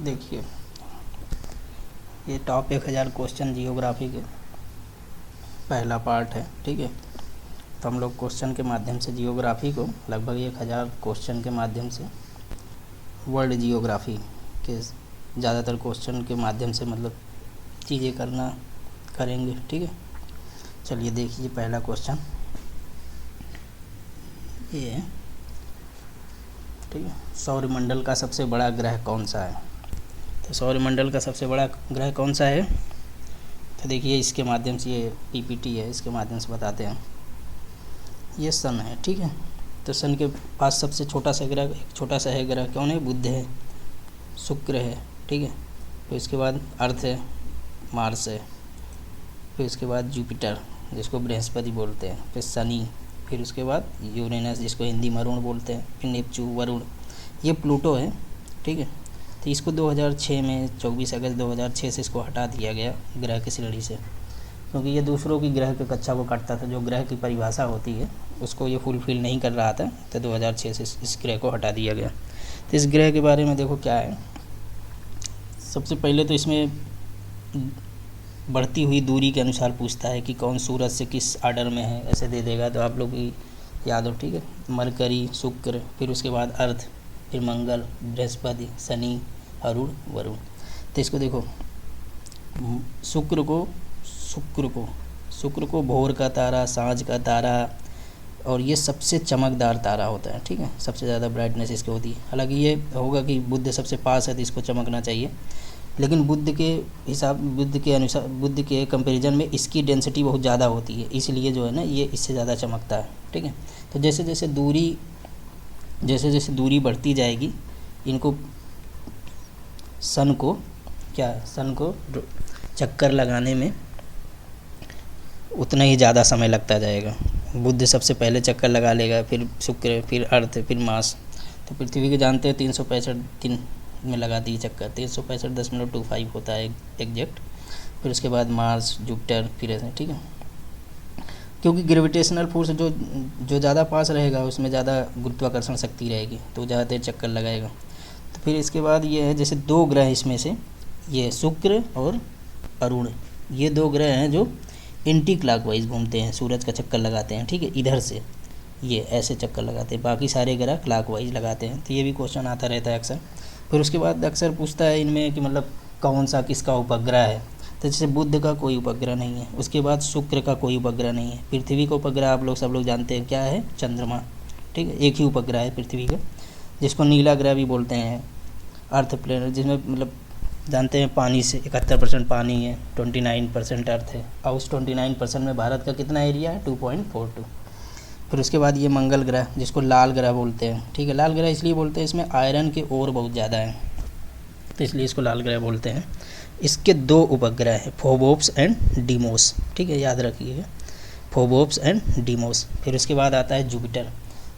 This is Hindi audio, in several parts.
देखिए ये टॉप 1000 क्वेश्चन जियोग्राफी के पहला पार्ट है। ठीक है, तो हम लोग क्वेश्चन के माध्यम से जियोग्राफी को लगभग 1000 क्वेश्चन के माध्यम से वर्ल्ड जियोग्राफी के ज़्यादातर क्वेश्चन के माध्यम से मतलब चीज़ें करेंगे। ठीक है, चलिए देखिए पहला क्वेश्चन ये है। ठीक है, सौरमंडल का सबसे बड़ा ग्रह कौन सा है? तो सौरमंडल का सबसे बड़ा ग्रह कौन सा है? तो देखिए इसके माध्यम से, ये पीपीटी है, इसके माध्यम से बताते हैं। ये सन है। ठीक है, तो सन के पास सबसे छोटा सा ग्रह, एक छोटा सा है ग्रह, कौन है? बुध है, शुक्र है। ठीक है, फिर इसके बाद अर्थ है, मार्स है, फिर इसके बाद जुपिटर जिसको बृहस्पति बोलते हैं, फिर शनि, फिर उसके बाद यूरेनस जिसको हिंदी में वरुण बोलते हैं, फिर नेपच्यून वरुण, ये प्लूटो है। ठीक है, तो इसको 2006 में 24 अगस्त 2006 से इसको हटा दिया गया ग्रह की श्रेणी से, क्योंकि ये दूसरों की ग्रह के कक्षा को काटता था। जो ग्रह की परिभाषा होती है उसको ये फुलफिल नहीं कर रहा था, तो 2006 से इस ग्रह को हटा दिया गया। तो इस ग्रह के बारे में देखो क्या है। सबसे पहले तो इसमें बढ़ती हुई दूरी के अनुसार पूछता है कि कौन सूरज से किस आर्डर में है, ऐसे दे देगा तो आप लोग भी याद हो। ठीक है, मरकरी, शुक्र, फिर उसके बाद अर्थ, फिर मंगल, बृहस्पति, शनि, अरुण, वरुण। तो इसको देखो, शुक्र को भोर का तारा, सांझ का तारा, और ये सबसे चमकदार तारा होता है। ठीक है, सबसे ज़्यादा ब्राइटनेस इसकी होती है। हालांकि ये होगा कि बुध सबसे पास है तो इसको चमकना चाहिए, लेकिन बुध के अनुसार, बुध के कंपैरिजन में इसकी डेंसिटी बहुत ज़्यादा होती है, इसलिए जो है ना ये इससे ज़्यादा चमकता है। ठीक है, तो जैसे जैसे दूरी बढ़ती जाएगी, इनको सन को चक्कर लगाने में उतना ही ज़्यादा समय लगता जाएगा। बुध सबसे पहले चक्कर लगा लेगा, फिर शुक्र, फिर अर्थ, फिर मार्स। तो पृथ्वी के जानते हैं 365 दिन में लगाती है चक्कर, 365.25 होता है एग्जैक्ट। फिर उसके बाद मार्स, जुपिटर, फिर ऐसे। ठीक है, क्योंकि ग्रेविटेशनल फोर्स जो ज़्यादा पास रहेगा उसमें ज़्यादा गुरुत्वाकर्षण शक्ति रहेगी, तो ज़्यादा देर चक्कर लगाएगा। तो फिर इसके बाद ये है, जैसे दो ग्रह इसमें से, ये शुक्र और अरुण, ये दो ग्रह हैं जो एंटी क्लॉकवाइज घूमते हैं, सूरज का चक्कर लगाते हैं। ठीक है, इधर से ये ऐसे चक्कर लगाते हैं, बाकी सारे ग्रह क्लॉकवाइज लगाते हैं। तो ये भी क्वेश्चन आता रहता है अक्सर। फिर उसके बाद अक्सर पूछता है इनमें कि मतलब कौन सा किसका उपग्रह है। तो जैसे बुध का कोई उपग्रह नहीं है, उसके बाद शुक्र का कोई उपग्रह नहीं है, पृथ्वी का उपग्रह आप लोग सब लोग जानते हैं क्या है? चंद्रमा। ठीक है, एक ही उपग्रह है पृथ्वी का, जिसको नीला ग्रह भी बोलते हैं, अर्थ प्लेनेट, जिसमें मतलब जानते हैं पानी से 71% पानी है, 29% अर्थ है, और उस 29% में भारत का कितना एरिया है? 2.42। फिर उसके बाद ये मंगल ग्रह जिसको लाल ग्रह बोलते हैं। ठीक है, लाल ग्रह इसलिए बोलते हैं, इसमें आयरन के ओर बहुत ज़्यादा है, तो इसलिए इसको लाल ग्रह बोलते हैं। इसके दो उपग्रह हैं, फोबोप्स एंड डीमोस। ठीक है, याद रखिएगा, फोबोप्स एंड डीमोस। फिर उसके बाद आता है जुपिटर।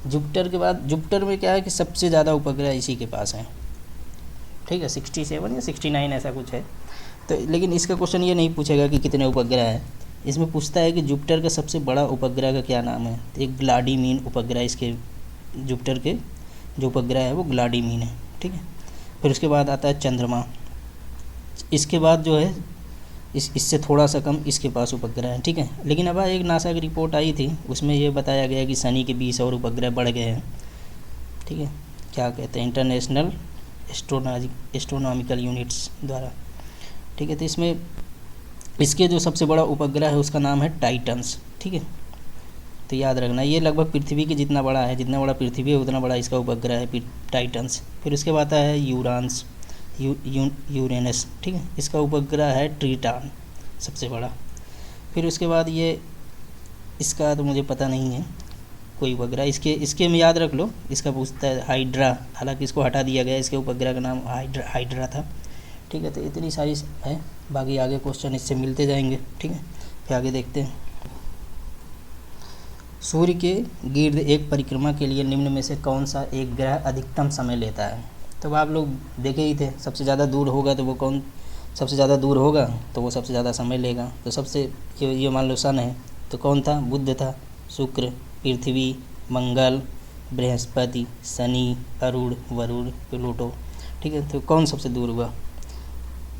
जुपिटर के बाद, जुपिटर में क्या है कि सबसे ज़्यादा उपग्रह इसी के पास हैं। ठीक है, 67 या 69 ऐसा कुछ है। तो लेकिन इसका क्वेश्चन ये नहीं पूछेगा कि कितने उपग्रह हैं, इसमें पूछता है कि जुपिटर का सबसे बड़ा उपग्रह का क्या नाम है। एक ग्लाडीमीन उपग्रह, इसके जुपिटर के जो उपग्रह है वो ग्लाडीमीन है। ठीक है, फिर उसके बाद आता है चंद्रमा। इसके बाद जो है इससे थोड़ा सा कम इसके पास उपग्रह है। ठीक है, लेकिन अब एक नासा की रिपोर्ट आई थी, उसमें ये बताया गया कि शनि के 20 और उपग्रह बढ़ गए हैं। ठीक है, क्या कहते हैं, इंटरनेशनल एस्ट्रोनॉमिकल यूनिट्स द्वारा। ठीक है, तो इसमें इसके जो सबसे बड़ा उपग्रह है उसका नाम है टाइटन्स। ठीक है, तो याद रखना ये लगभग पृथ्वी के जितना बड़ा है, जितना बड़ा पृथ्वी है उतना बड़ा इसका उपग्रह है टाइटन्स। फिर उसके बाद आता है यूरेनस। ठीक है, इसका उपग्रह है ट्रिटॉन, सबसे बड़ा। फिर उसके बाद ये, इसका तो मुझे पता नहीं है कोई उपग्रह, इसके में याद रख लो, इसका पूछता है हाइड्रा, हालांकि इसको हटा दिया गया, इसके उपग्रह का नाम हाइड्रा था। ठीक है, तो इतनी सारी है, बाकी आगे क्वेश्चन इससे मिलते जाएंगे। ठीक है, फिर आगे देखते हैं। सूर्य के गिर्द एक परिक्रमा के लिए निम्न में से कौन सा एक ग्रह अधिकतम समय लेता है? तो आप लोग देखे ही थे, सबसे ज़्यादा दूर होगा तो वो कौन, सबसे ज़्यादा दूर होगा तो वो सबसे ज़्यादा समय लेगा। तो सबसे ये मान लो सन है, तो कौन था? बुध था, शुक्र, पृथ्वी, मंगल, बृहस्पति, शनि, अरुण, वरुण, प्लूटो। ठीक है। तो कौन सबसे दूर हुआ,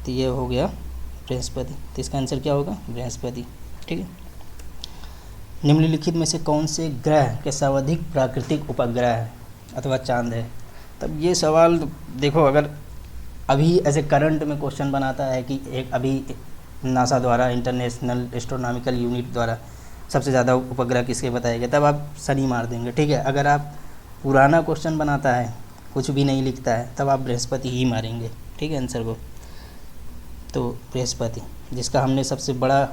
तो ये हो गया बृहस्पति। तो इसका आंसर क्या होगा, बृहस्पति। ठीक है। निम्नलिखित में से कौन से ग्रह के सर्वाधिक प्राकृतिक उपग्रह है अथवा चांद है। तब ये सवाल देखो, अगर अभी ऐसे करंट में क्वेश्चन बनाता है कि एक अभी नासा द्वारा, इंटरनेशनल एस्ट्रोनॉमिकल यूनिट द्वारा सबसे ज़्यादा उपग्रह किसके बताए गए, तब आप शनि मार देंगे। ठीक है। अगर आप पुराना क्वेश्चन बनाता है, कुछ भी नहीं लिखता है, तब आप बृहस्पति ही मारेंगे। ठीक है आंसर को। तो बृहस्पति, जिसका हमने सबसे बड़ा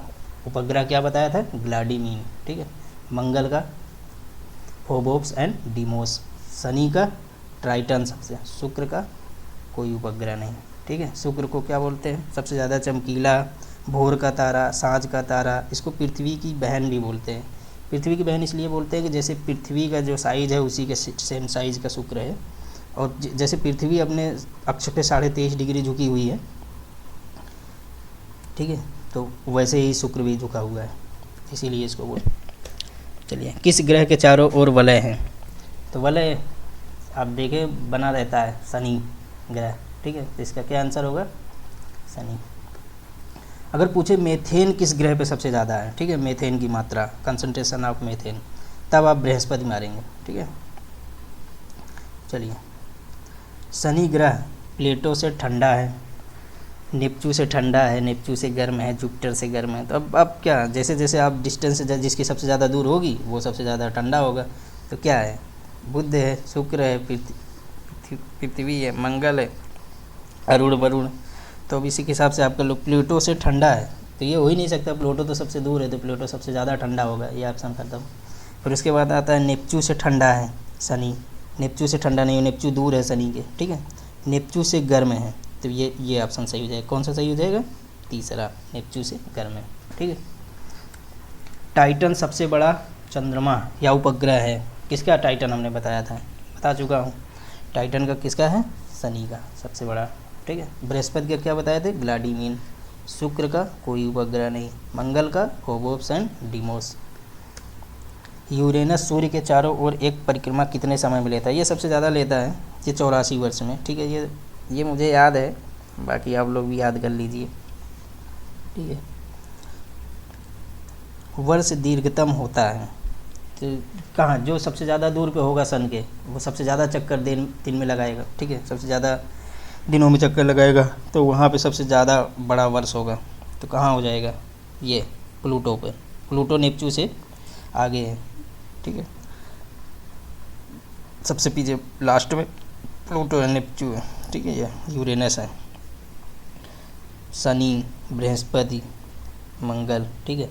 उपग्रह क्या बताया था, व्लादिमीर। ठीक है। मंगल का फोबोप्स एंड डीमोस, शनि का ट्राइटन सबसे, शुक्र का कोई उपग्रह नहीं। ठीक है। शुक्र को क्या बोलते हैं, सबसे ज़्यादा चमकीला, भोर का तारा, सांझ का तारा। इसको पृथ्वी की बहन भी बोलते हैं। पृथ्वी की बहन इसलिए बोलते हैं कि जैसे पृथ्वी का जो साइज़ है उसी के सेम साइज़ का शुक्र है, और जैसे पृथ्वी अपने अक्ष पे 23.5 डिग्री झुकी हुई है, ठीक है, तो वैसे ही शुक्र भी झुका हुआ है, इसीलिए इसको बोल। चलिए, किस ग्रह के चारों ओर वलय हैं, तो वलय आप देखें बना रहता है शनि ग्रह। ठीक है। तो इसका क्या आंसर होगा, शनि। अगर पूछे मेथेन किस ग्रह पे सबसे ज़्यादा है, ठीक है, मेथेन की मात्रा, कंसंट्रेशन ऑफ मेथेन, तब आप बृहस्पति मारेंगे। ठीक है। चलिए, शनि ग्रह प्लेटो से ठंडा है, नेपच्यून से ठंडा है, नेपच्यून से गर्म है, जुपिटर से गर्म है। तो अब क्या, जैसे जैसे आप डिस्टेंस जिसकी सबसे ज़्यादा दूर होगी वो सबसे ज़्यादा ठंडा होगा। तो क्या है, बुध है, शुक्र है, पृथ्वी है, मंगल है, अरुण वरुण। तो अब इसी के हिसाब से आपका लोग प्लूटो से ठंडा है, तो ये हो ही नहीं सकता, प्लूटो तो सबसे दूर है, तो प्लूटो सबसे ज़्यादा ठंडा होगा, ये ऑप्शन करता हूँ। फिर उसके बाद आता है नेपच्यून से ठंडा है शनि, नेपच्यून से ठंडा नहीं है, नेपच्यून दूर है शनि के। ठीक है। नेपच्यून से गर्म है, तो ये ऑप्शन सही हो जाएगा। कौन सा सही हो जाएगा, तीसरा, नेपच्यून से गर्म है। ठीक है। टाइटन सबसे बड़ा चंद्रमा या उपग्रह है, किसका, टाइटन हमने बताया था, बता चुका हूँ। टाइटन का किसका है, शनि का सबसे बड़ा। ठीक है। बृहस्पति का क्या बताए थे, व्लादिमीर। शुक्र का कोई उपग्रह नहीं, मंगल का फोबोप्स एंड डीमोस। यूरेनस सूर्य के चारों ओर एक परिक्रमा कितने समय में लेता है, ये सबसे ज़्यादा लेता है, ये 84 वर्ष में। ठीक है। ये मुझे याद है, बाकी आप लोग भी याद कर लीजिए। ठीक है। वर्ष दीर्घतम होता है, तो कहाँ, जो सबसे ज़्यादा दूर पे होगा सन के, वो सबसे ज़्यादा चक्कर दिन में लगाएगा। ठीक है। सबसे ज़्यादा दिनों में चक्कर लगाएगा, तो वहाँ पे सबसे ज़्यादा बड़ा वर्ष होगा। तो कहाँ हो जाएगा, ये प्लूटो पे। प्लूटो नेपच्यून से आगे है। ठीक है। सबसे पीछे लास्ट में प्लूटो है, नेपच्यून है। ठीक है। ये यूरेनस है, शनि, बृहस्पति, मंगल। ठीक है।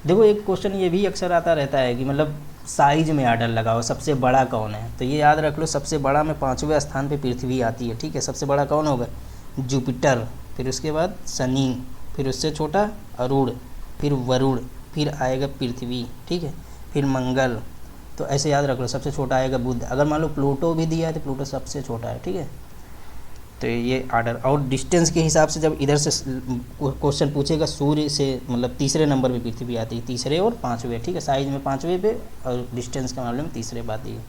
देखो, एक क्वेश्चन ये भी अक्सर आता रहता है कि मतलब साइज में आर्डर लगाओ, सबसे बड़ा कौन है, तो ये याद रख लो, सबसे बड़ा में 5वें स्थान पे पृथ्वी आती है। ठीक है। सबसे बड़ा कौन होगा, जुपिटर, फिर उसके बाद शनि, फिर उससे छोटा अरुण, फिर वरुण, फिर आएगा पृथ्वी। ठीक है। फिर मंगल। तो ऐसे याद रख लो, सबसे छोटा आएगा बुध। अगर मान लो प्लूटो भी दिया है तो प्लूटो सबसे छोटा है। ठीक है। तो ये आर्डर, और डिस्टेंस के हिसाब से जब इधर से क्वेश्चन पूछेगा, सूर्य से मतलब तीसरे नंबर पे पृथ्वी आती है, तीसरे और 5वें। ठीक है। साइज में 5वें पे और डिस्टेंस के मामले में तीसरे पे आती है।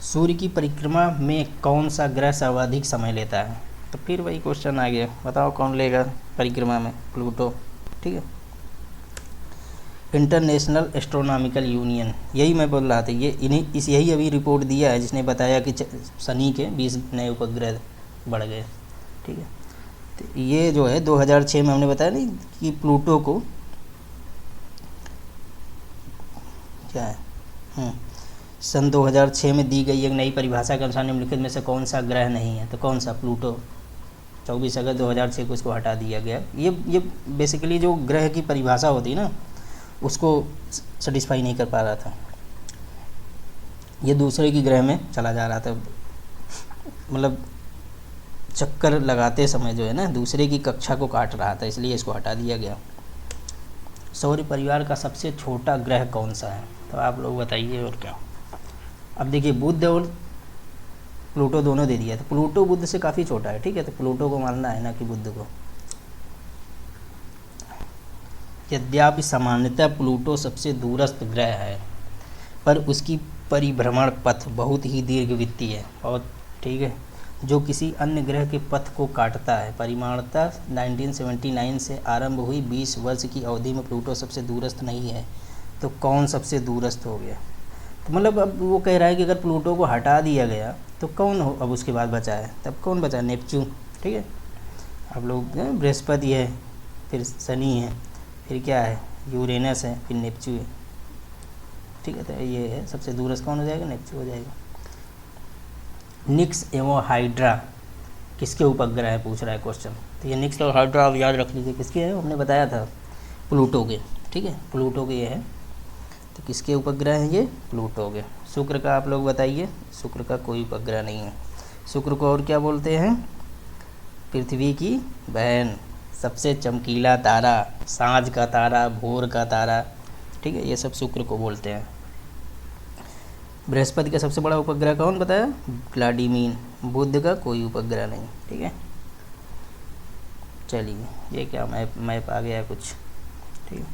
सूर्य की परिक्रमा में कौन सा ग्रह सर्वाधिक समय लेता है, तो फिर वही क्वेश्चन आ गया, बताओ कौन लेगा परिक्रमा में, प्लूटो। ठीक है। इंटरनेशनल एस्ट्रोनॉमिकल यूनियन, यही मैं बोल रहा था, यही अभी रिपोर्ट दिया है जिसने बताया कि शनि के 20 नए उपग्रह बढ़ गए। ठीक है। तो ये जो है 2006 में हमने बताया नहीं कि प्लूटो को क्या है, सन 2006 में दी गई एक नई परिभाषा के अनुसार निम्नलिखित में से कौन सा ग्रह नहीं है, तो कौन सा, प्लूटो। 24 अगस्त 2006 को इसको हटा दिया गया। ये बेसिकली जो ग्रह की परिभाषा होती है ना, उसको सेटिस्फाई नहीं कर पा रहा था, ये दूसरे की ग्रह में चला जा रहा था, मतलब चक्कर लगाते समय जो है ना दूसरे की कक्षा को काट रहा था, इसलिए इसको हटा दिया गया। सौर परिवार का सबसे छोटा ग्रह कौन सा है, तो आप लोग बताइए। और क्या, अब देखिए बुध और प्लूटो दोनों दे दिया, तो प्लूटो बुध से काफ़ी छोटा है। ठीक है। तो प्लूटो को मानना है ना कि बुध को। यद्यपि सामान्यतः प्लूटो सबसे दूरस्थ ग्रह है, पर उसकी परिभ्रमण पथ बहुत ही दीर्घवृत्तीय है। और ठीक है, जो किसी अन्य ग्रह के पथ को काटता है। परिमाणता 1979 से आरंभ हुई 20 वर्ष की अवधि में प्लूटो सबसे दूरस्थ नहीं है, तो कौन सबसे दूरस्थ हो गया? तो मतलब अब वो कह रहा है कि अगर प्लूटो को हटा दिया गया तो कौन हो अब उसके बाद बचा है, तब कौन बचा? नेपच्यून। ठीक है, आप लोग बृहस्पति है, फिर शनि है, फिर क्या है, यूरेनस है, फिर नेपच्यून है। ठीक है, तो ये है सबसे दूरस्थ कौन हो जाएगा? नेपच्यून हो जाएगा। निक्स एवं हाइड्रा किसके उपग्रह है, पूछ रहा है क्वेश्चन। तो ये निक्स और हाइड्रा आप याद रख लीजिए किसके हैं, हमने बताया था प्लूटो के। ठीक है, प्लूटो के ये है, तो किसके उपग्रह हैं ये? प्लूटो के। शुक्र का आप लोग बताइए, शुक्र का कोई उपग्रह नहीं है। शुक्र को और क्या बोलते हैं? पृथ्वी की बहन, सबसे चमकीला तारा, सांझ का तारा, भोर का तारा। ठीक है, ये सब शुक्र को बोलते हैं। बृहस्पति का सबसे बड़ा उपग्रह कौन बताया? व्लादिमीर। बुध का कोई उपग्रह नहीं। ठीक है, चलिए ये क्या मैप आ गया कुछ। ठीक है,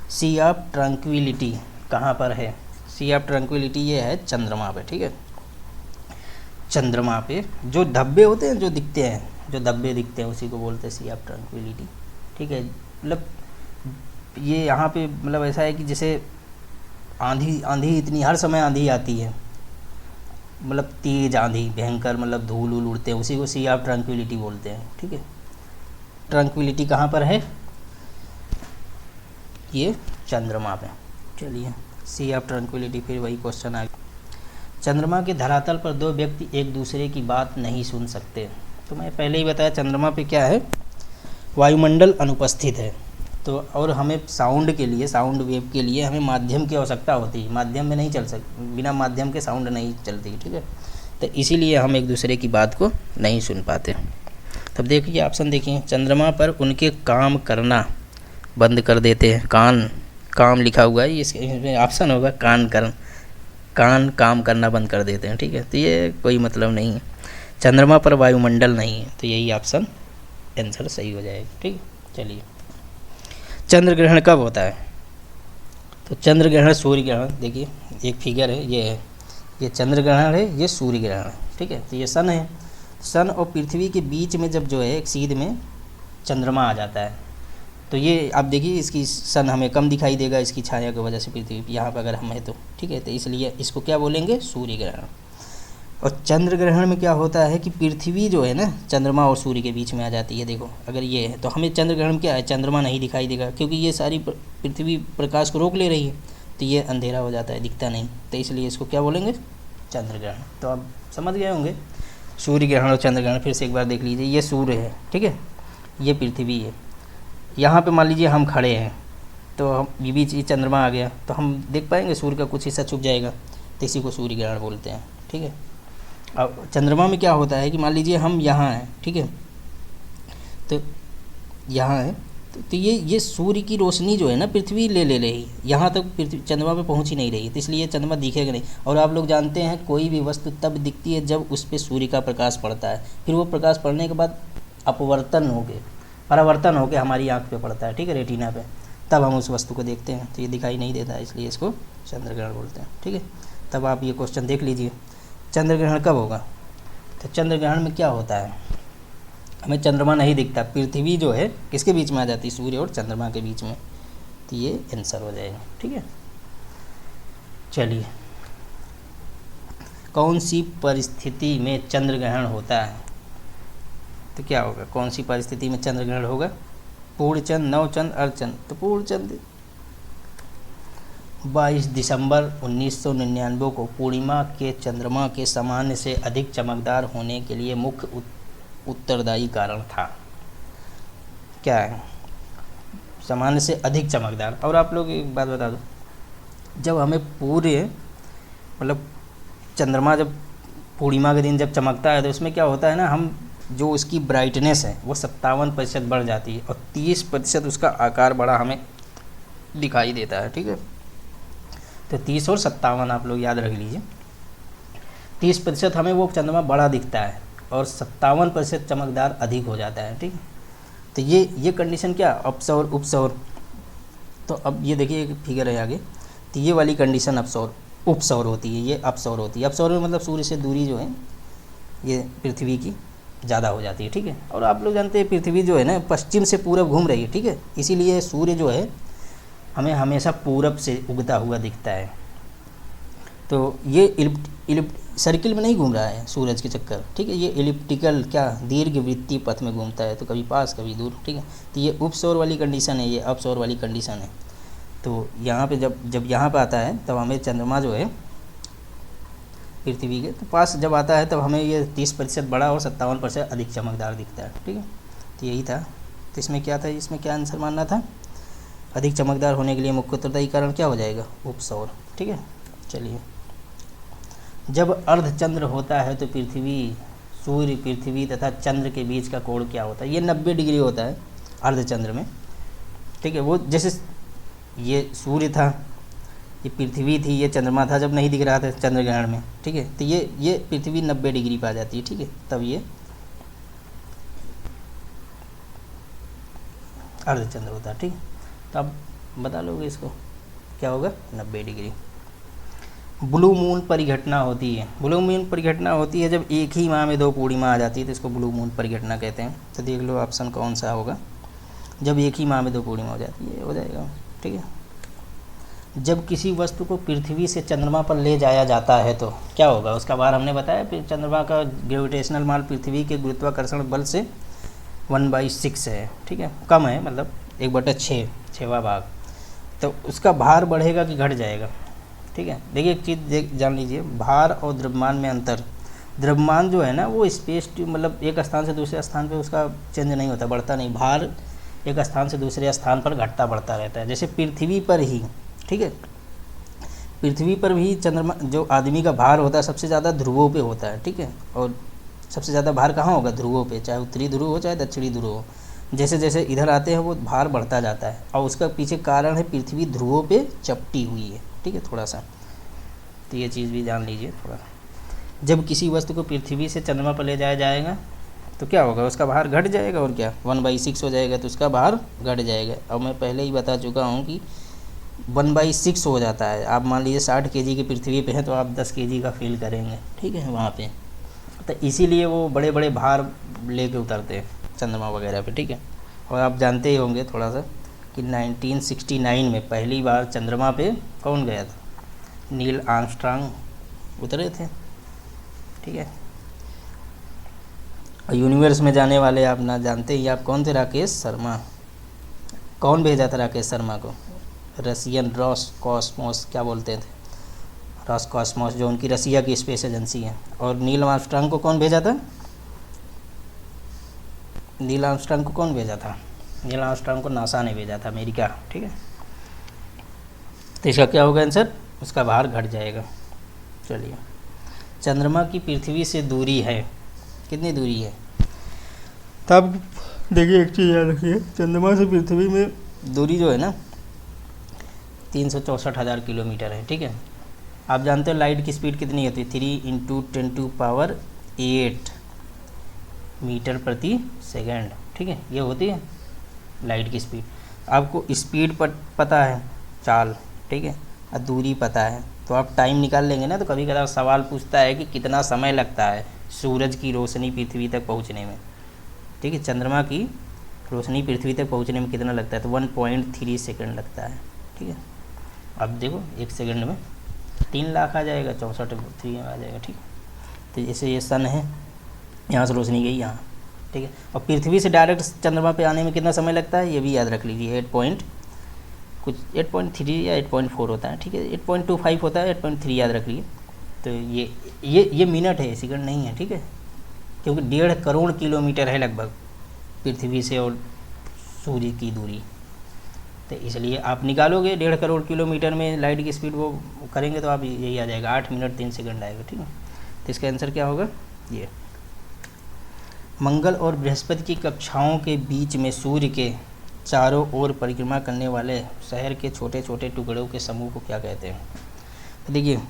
सी ऑफ ट्रंक्विलिटी कहाँ पर है? सी ऑफ ट्रंक्विलिटी ये है चंद्रमा पे। ठीक है, चंद्रमा पे जो धब्बे होते हैं, जो दिखते हैं, जो धब्बे दिखते हैं, उसी को बोलते हैं सी ऑफ ट्रंक्विलिटी। ठीक है, मतलब ये यहाँ पे मतलब ऐसा है कि जैसे आंधी इतनी हर समय आंधी आती है, मतलब तेज आंधी, भयंकर, मतलब धूल उल उड़ते हैं, उसी को सी ऑफ ट्रंक्विलिटी बोलते हैं। ठीक है, ट्रंक्विलिटी कहाँ पर है? ये चंद्रमा पे। चलिए, सी ऑफ ट्रंक्विलिटी, फिर वही क्वेश्चन आ गया। चंद्रमा के धरातल पर दो व्यक्ति एक दूसरे की बात नहीं सुन सकते। तो मैं पहले ही बताया चंद्रमा पे क्या है, वायुमंडल अनुपस्थित है। तो और हमें साउंड के लिए, साउंड वेव के लिए हमें माध्यम की आवश्यकता होती है। माध्यम में नहीं चल सकती, बिना माध्यम के साउंड नहीं चलती। ठीक है, तो इसीलिए हम एक दूसरे की बात को नहीं सुन पाते। तब देखिए ऑप्शन देखिए, चंद्रमा पर उनके काम करना बंद कर देते हैं। काम लिखा हुआ है, इसमें ऑप्शन होगा कान काम करना बंद कर देते हैं। ठीक है, तो ये कोई मतलब नहीं है। चंद्रमा पर वायुमंडल नहीं है, तो यही ऑप्शन आंसर सही हो जाएगा। ठीक है, चलिए, चंद्र ग्रहण कब होता है? तो चंद्र ग्रहण, सूर्य ग्रहण, देखिए एक फिगर है, ये चंद्र ग्रहण है, ये सूर्य ग्रहण है। ठीक है, तो ये सन है, सन और पृथ्वी के बीच में जब जो है एक सीध में चंद्रमा आ जाता है, तो ये आप देखिए इसकी सन हमें कम दिखाई देगा इसकी छाया की वजह से, पृथ्वी यहाँ पर अगर हम है तो। ठीक है, तो इसलिए इसको क्या बोलेंगे? सूर्य ग्रहण। और चंद्र ग्रहण में क्या होता है कि पृथ्वी जो है ना चंद्रमा और सूर्य के बीच में आ जाती है। देखो अगर ये है तो हमें चंद्र ग्रहण क्या है, चंद्रमा नहीं दिखाई देगा, क्योंकि ये सारी पृथ्वी प्रकाश को रोक ले रही है, तो ये अंधेरा हो जाता है, दिखता नहीं। तो इसलिए इसको क्या बोलेंगे? चंद्र ग्रहण। तो आप समझ गए होंगे सूर्य ग्रहण और चंद्र ग्रहण। फिर से एक बार देख लीजिए, ये सूर्य है, ठीक है, ये पृथ्वी है, यहाँ पे मान लीजिए हम खड़े हैं, तो हम बीच ये चंद्रमा आ गया, तो हम देख पाएंगे सूर्य का कुछ हिस्सा छुप जाएगा, तो इसी को सूर्य ग्रहण बोलते हैं। ठीक है, अब चंद्रमा में क्या होता है कि मान लीजिए हम यहाँ हैं, ठीक है, तो यहाँ है, तो ये सूर्य की रोशनी जो है ना पृथ्वी ले रही, यहाँ तक पृथ्वी चंद्रमा पे पहुँच ही नहीं रही, तो इसलिए चंद्रमा दिखेगा नहीं। और आप लोग जानते हैं कोई भी वस्तु तब दिखती है जब उस पर सूर्य का प्रकाश पड़ता है, फिर वो प्रकाश पड़ने के बाद परावर्तन हो के हमारी आँख पे पड़ता है, ठीक है, रेटिना पे, तब हम उस वस्तु को देखते हैं। तो ये दिखाई नहीं देता है, इसलिए इसको चंद्र ग्रहण बोलते हैं। ठीक है, तब आप ये क्वेश्चन देख लीजिए, चंद्र ग्रहण कब होगा? तो चंद्र ग्रहण में क्या होता है, हमें चंद्रमा नहीं दिखता, पृथ्वी जो है किसके बीच में आ जाती है? सूर्य और चंद्रमा के बीच में, तो ये आंसर हो जाएगा। ठीक है, चलिए, कौन सी परिस्थिति में चंद्र ग्रहण होता है? तो क्या होगा, कौन सी परिस्थिति में चंद्र ग्रहण होगा? पूर्णचंद्र, नवचंद्र, अर्धचंद्र। तो पूर्णचंद्र 22 दिसंबर 1999 को पूर्णिमा के चंद्रमा के सामान्य से अधिक चमकदार होने के लिए मुख्य उत्तरदायी कारण था। क्या है? सामान्य से अधिक चमकदार। और आप लोग एक बात बता दो, जब हमें पूरे मतलब चंद्रमा जब पूर्णिमा के दिन जब चमकता है तो उसमें क्या होता है ना, हम जो उसकी ब्राइटनेस है वो 57% बढ़ जाती है और 30% उसका आकार बड़ा हमें दिखाई देता है। ठीक है, तो 30 और 57 आप लोग याद रख लीजिए। 30% हमें वो चंद्रमा बड़ा दिखता है और 57% चमकदार अधिक हो जाता है। ठीक है, तो ये कंडीशन क्या, अपसौर उपसौर। तो अब ये देखिए एक फिगर है आगे, तो ये वाली कंडीशन अपसौर उपसौर होती है, ये अपसौर होती है। अपसौर में मतलब सूर्य से दूरी जो है ये पृथ्वी की ज़्यादा हो जाती है, ठीक है। और आप लोग जानते हैं पृथ्वी जो है ना पश्चिम से पूरब घूम रही है, ठीक है, इसीलिए सूर्य जो है हमें हमेशा पूरब से उगता हुआ दिखता है। तो ये इलिप्ट सर्किल में नहीं घूम रहा है सूरज के चक्कर, ठीक है, ये इलिप्टिकल क्या दीर्घवृत्तीय पथ में घूमता है, तो कभी पास कभी दूर, ठीक है। तो ये उपसौर वाली कंडीशन है, ये अपसौर वाली कंडीशन है। तो यहाँ पे जब यहाँ पे आता है तब हमें चंद्रमा जो है पृथ्वी के तो पास जब आता है तब हमें ये 30% बड़ा और 57% अधिक चमकदार दिखता है, ठीक है। तो यही था। तो इसमें क्या था, इसमें क्या आंसर मानना था, अधिक चमकदार होने के लिए मुख्य उत्तरदायी कारण क्या हो जाएगा, उपसौर, ठीक है। चलिए, जब अर्धचंद्र होता है तो सूर्य पृथ्वी तथा चंद्र के बीच का कोण क्या होता है, ये 90 डिग्री होता है अर्धचंद्र में, ठीक है। वो जैसे ये सूर्य था, ये पृथ्वी थी, ये चंद्रमा था जब नहीं दिख रहा था चंद्रग्रहण में, ठीक है। तो ये पृथ्वी 90 डिग्री पे आ जाती है, ठीक है, तब ये अर्धचंद्र होता है, ठीक है। तो आप बता लोगे इसको क्या होगा, 90 डिग्री। ब्लू मून परिघटना होती है, ब्लू मून परिघटना होती है जब एक ही माह में 2 पूर्णिमा आ जाती है, तो इसको ब्लू मून परिघटना कहते हैं। तो देख लो ऑप्शन कौन सा होगा, जब एक ही माह में 2 पूर्णिमा हो जाती है, हो जाएगा, ठीक है। जब किसी वस्तु को पृथ्वी से चंद्रमा पर ले जाया जाता है तो क्या होगा, उसका भार हमने बताया, चंद्रमा का ग्रेविटेशनल मास पृथ्वी के गुरुत्वाकर्षण बल से 1/6 है, ठीक है, कम है, मतलब 1/6, 6वां भाग। तो उसका भार बढ़ेगा कि घट जाएगा, ठीक है। देखिए एक चीज़ जान लीजिए, भार और द्रव्यमान में अंतर। द्रव्यमान जो है ना वो स्पेस मतलब एक स्थान से दूसरे स्थान पे उसका चेंज नहीं होता, बढ़ता नहीं। भार एक स्थान से दूसरे स्थान पर घटता बढ़ता रहता है। जैसे पृथ्वी पर ही, ठीक है, पृथ्वी पर भी चंद्रमा जो आदमी का भार होता है सबसे ज़्यादा ध्रुवों पे होता है, ठीक है। और सबसे ज़्यादा भार कहाँ होगा, ध्रुवों पे, चाहे उत्तरी ध्रुव हो चाहे दक्षिणी ध्रुव हो। जैसे जैसे इधर आते हैं वो भार बढ़ता जाता है, और उसका पीछे कारण है पृथ्वी ध्रुवों पे चपटी हुई है, ठीक है, थोड़ा सा। तो ये चीज़ भी जान लीजिए थोड़ा। जब किसी वस्तु को पृथ्वी से चंद्रमा पर ले जाया जाएगा तो क्या होगा, उसका भार घट जाएगा, और क्या 1/6 हो जाएगा, तो उसका भार घट जाएगा। अब मैं पहले ही बता चुका हूँ कि 1/6 हो जाता है। आप मान लीजिए 60 kg की पृथ्वी पे हैं तो आप 10 kg का फील करेंगे, ठीक है, वहाँ पे। तो इसीलिए वो बड़े बड़े भार लेके उतरते हैं चंद्रमा वगैरह पे, ठीक है। और आप जानते ही होंगे थोड़ा सा कि 1969 में पहली बार चंद्रमा पे कौन गया था, नील आर्मस्ट्रांग उतरे थे, ठीक है। और यूनिवर्स में जाने वाले आप ना जानते ही आप कौन थे, राकेश शर्मा। कौन भेजा था राकेश शर्मा को, रसियन रॉसकॉस्मोस क्या बोलते थे, रॉसकॉस्मोस, जो उनकी रसिया की स्पेस एजेंसी है। और नील आर्मस्ट्रांग को कौन भेजा था, नील आर्मस्ट्रांग को कौन भेजा था, नील आर्मस्ट्रांग को नासा ने भेजा था, अमेरिका, ठीक है। तो इसका क्या होगा आंसर, उसका भार घट जाएगा। चलिए, चंद्रमा की पृथ्वी से दूरी है, कितनी दूरी है, तब देखिए एक चीज़ याद रखिए, चंद्रमा से पृथ्वी में दूरी जो है ना 364,000 किलोमीटर है, ठीक है। आप जानते हो लाइट की स्पीड कितनी होती है, 3 × 10⁸ मीटर प्रति सेकेंड, ठीक है, ये होती है लाइट की स्पीड। आपको स्पीड पर पता है चाल, ठीक है, और दूरी पता है, तो आप टाइम निकाल लेंगे ना। तो कभी कभार सवाल पूछता है कि कितना समय लगता है सूरज की रोशनी पृथ्वी तक पहुंचने में, ठीक है, चंद्रमा की रोशनी पृथ्वी तक पहुंचने में कितना लगता है, तो 1.3 सेकंड लगता है, ठीक है। अब देखो 1 सेकंड में 3 लाख आ जाएगा, 64 आ जाएगा, ठीक है। तो जैसे ये सन है, यहाँ से रोशनी गई यहाँ, ठीक है, और पृथ्वी से डायरेक्ट चंद्रमा पे आने में कितना समय लगता है, ये भी याद रख लीजिए, 8.3 या 8.4 होता है, ठीक है, 8.25 होता है, 8.3 याद रख लीजिए। तो ये मिनट है, सेकंड नहीं है, ठीक है, क्योंकि 1.5 करोड़ किलोमीटर है लगभग पृथ्वी से और सूर्य की दूरी। तो इसलिए आप निकालोगे 1.5 करोड़ किलोमीटर में लाइट की स्पीड वो करेंगे तो आप यही आ जाएगा, 8 मिनट 3 सेकंड आएगा, ठीक है। तो इसका आंसर क्या होगा, ये। मंगल और बृहस्पति की कक्षाओं के बीच में सूर्य के चारों ओर परिक्रमा करने वाले शहर के छोटे छोटे टुकड़ों के समूह को क्या कहते हैं। तो देखिए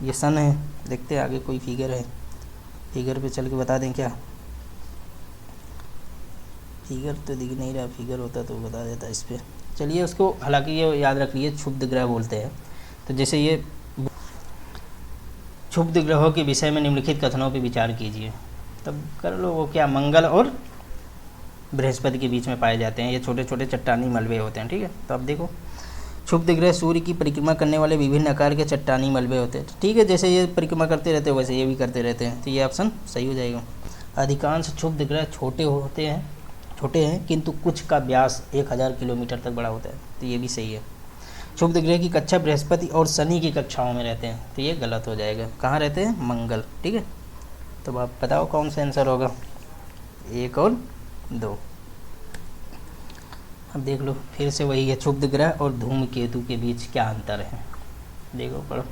ये सन है, देखते हैं आगे कोई फिगर है, फिगर पे चल के बता दें क्या, फिगर तो दिख नहीं रहा, फिगर होता तो बता देता इस पर। चलिए उसको, हालांकि ये याद रख लीजिए क्षुब्ध ग्रह बोलते हैं। तो जैसे ये क्षुब्ध ग्रहों के विषय में निम्नलिखित कथनों पर विचार कीजिए। तब कर लो, वो क्या मंगल और बृहस्पति के बीच में पाए जाते हैं। ये छोटे छोटे चट्टानी मलबे होते हैं, ठीक है। तो अब देखो, क्षुब्ध ग्रह सूर्य की परिक्रमा करने वाले विभिन्न आकार के चट्टानी मलबे होते हैं, ठीक है। जैसे ये परिक्रमा करते रहते हैं वैसे ये भी करते रहते हैं, तो ये ऑप्शन सही हो जाएगा। अधिकांश क्षुब्ध ग्रह छोटे हैं किंतु कुछ का व्यास 1000 किलोमीटर तक बड़ा होता है, तो ये भी सही है। क्षुब्ध ग्रह की कक्षा बृहस्पति और शनि की कक्षाओं में रहते हैं, तो ये गलत हो जाएगा। कहाँ रहते हैं? मंगल, ठीक है। तो आप बताओ कौन सा आंसर होगा, 1 और 2। अब देख लो, फिर से वही है, क्षुब्ध ग्रह और धूमकेतु के बीच क्या अंतर है, देखो पढ़ो।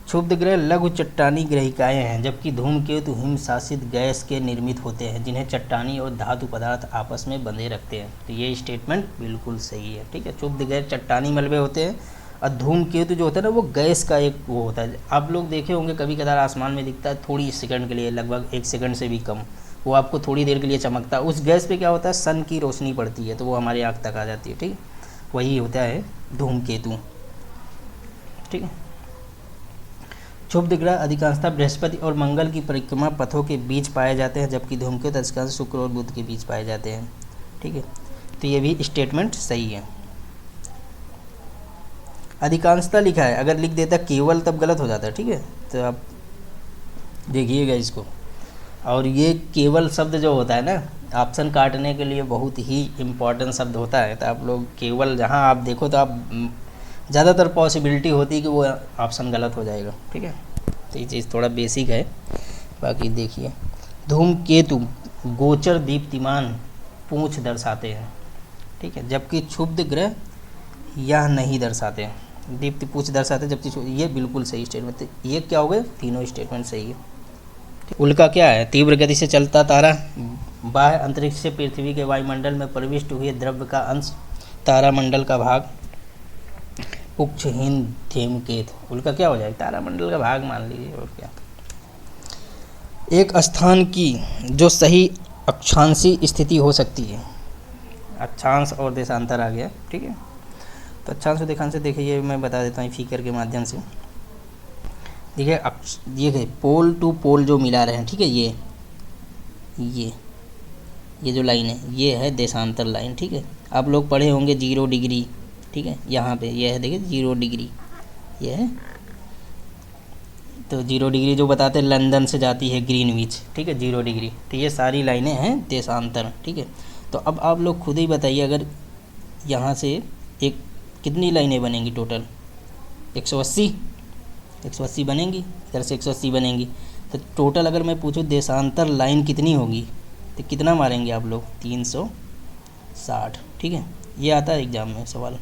क्षुब्ध ग्रह लघु चट्टानी ग्रहिकाएँ हैं, जबकि धूमकेतु हिम शासित गैस के निर्मित होते हैं, जिन्हें चट्टानी और धातु पदार्थ आपस में बंधे रखते हैं। तो ये स्टेटमेंट बिल्कुल सही है, ठीक है। क्षुब्ध ग्रह चट्टानी मलबे होते हैं और धूमकेतु जो होता है ना, वो गैस का एक वो होता है। आप लोग देखे होंगे कभी कदार आसमान में दिखता है, थोड़ी सेकंड के लिए, लगभग 1 सेकंड से भी कम, वो आपको थोड़ी देर के लिए चमकता है। उस गैस पे क्या होता है, सन की रोशनी पड़ती है, तो वो हमारी आँख तक आ जाती है, ठीक है। वही होता है धूमकेतु, ठीक है। क्षुब्ध ग्रह अधिकांशतः बृहस्पति और मंगल की परिक्रमा पथों के बीच पाए जाते हैं, जबकि धूमकेतु अधिकांश शुक्र और बुध के बीच पाए जाते हैं, ठीक है। तो ये भी स्टेटमेंट सही है। अधिकांशतः लिखा है, अगर लिख देता केवल तब गलत हो जाता है, ठीक है। तो आप देखिएगा इसको। और ये केवल शब्द जो होता है ना, ऑप्शन काटने के लिए बहुत ही इम्पोर्टेंट शब्द होता है। तो आप लोग केवल जहाँ आप देखो तो आप ज़्यादातर पॉसिबिलिटी होती है कि वो ऑप्शन गलत हो जाएगा, ठीक है। तो ये चीज़ थोड़ा बेसिक है। बाकी देखिए, धूमकेतु गोचर दीप्तिमान पूंछ दर्शाते हैं, ठीक है, जबकि क्षुब्ध ग्रह यह नहीं दर्शाते हैं, दीप्ति पूंछ दर्शाते हैं, जबकि ये बिल्कुल सही स्टेटमेंट। ये क्या हो गए, तीनों स्टेटमेंट सही है। उल्का क्या है, तीव्र गति से चलता तारा, बाह्य अंतरिक्ष से पृथ्वी के वायुमंडल में प्रविष्ट हुए द्रव्य का अंश, तारामंडल का भाग, पुच्छहीन धूमकेतु। उल्का क्या हो जाएगा, तारामंडल का भाग मान लीजिए, और क्या। एक स्थान की जो सही अक्षांशी स्थिति हो सकती है, अक्षांश और देशांतर आ गया, ठीक है। तो अक्षांश और देशांश देखिए, ये मैं बता देता हूँ फिगर के माध्यम से। देखिए ये पोल टू पोल जो मिला रहे हैं, ठीक है, ये जो लाइन है ये है देशांतर लाइन, ठीक है। आप लोग पढ़े होंगे 0 डिग्री, ठीक है। यहाँ पे ये है, देखिए 0 डिग्री ये है। तो 0 डिग्री जो बताते हैं लंदन से जाती है ग्रीनविच, ठीक है, 0 डिग्री। तो ये सारी लाइनें हैं देशांतर, ठीक है। तो अब आप लोग खुद ही बताइए, अगर यहाँ से एक कितनी लाइनें बनेंगी टोटल, 180 बनेंगी, इधर से 180 बनेंगी। तो टोटल अगर मैं पूछूँ देशांतर लाइन कितनी होगी, तो कितना मारेंगे आप लोग, 360, ठीक है। ये आता है एग्जाम में सवाल,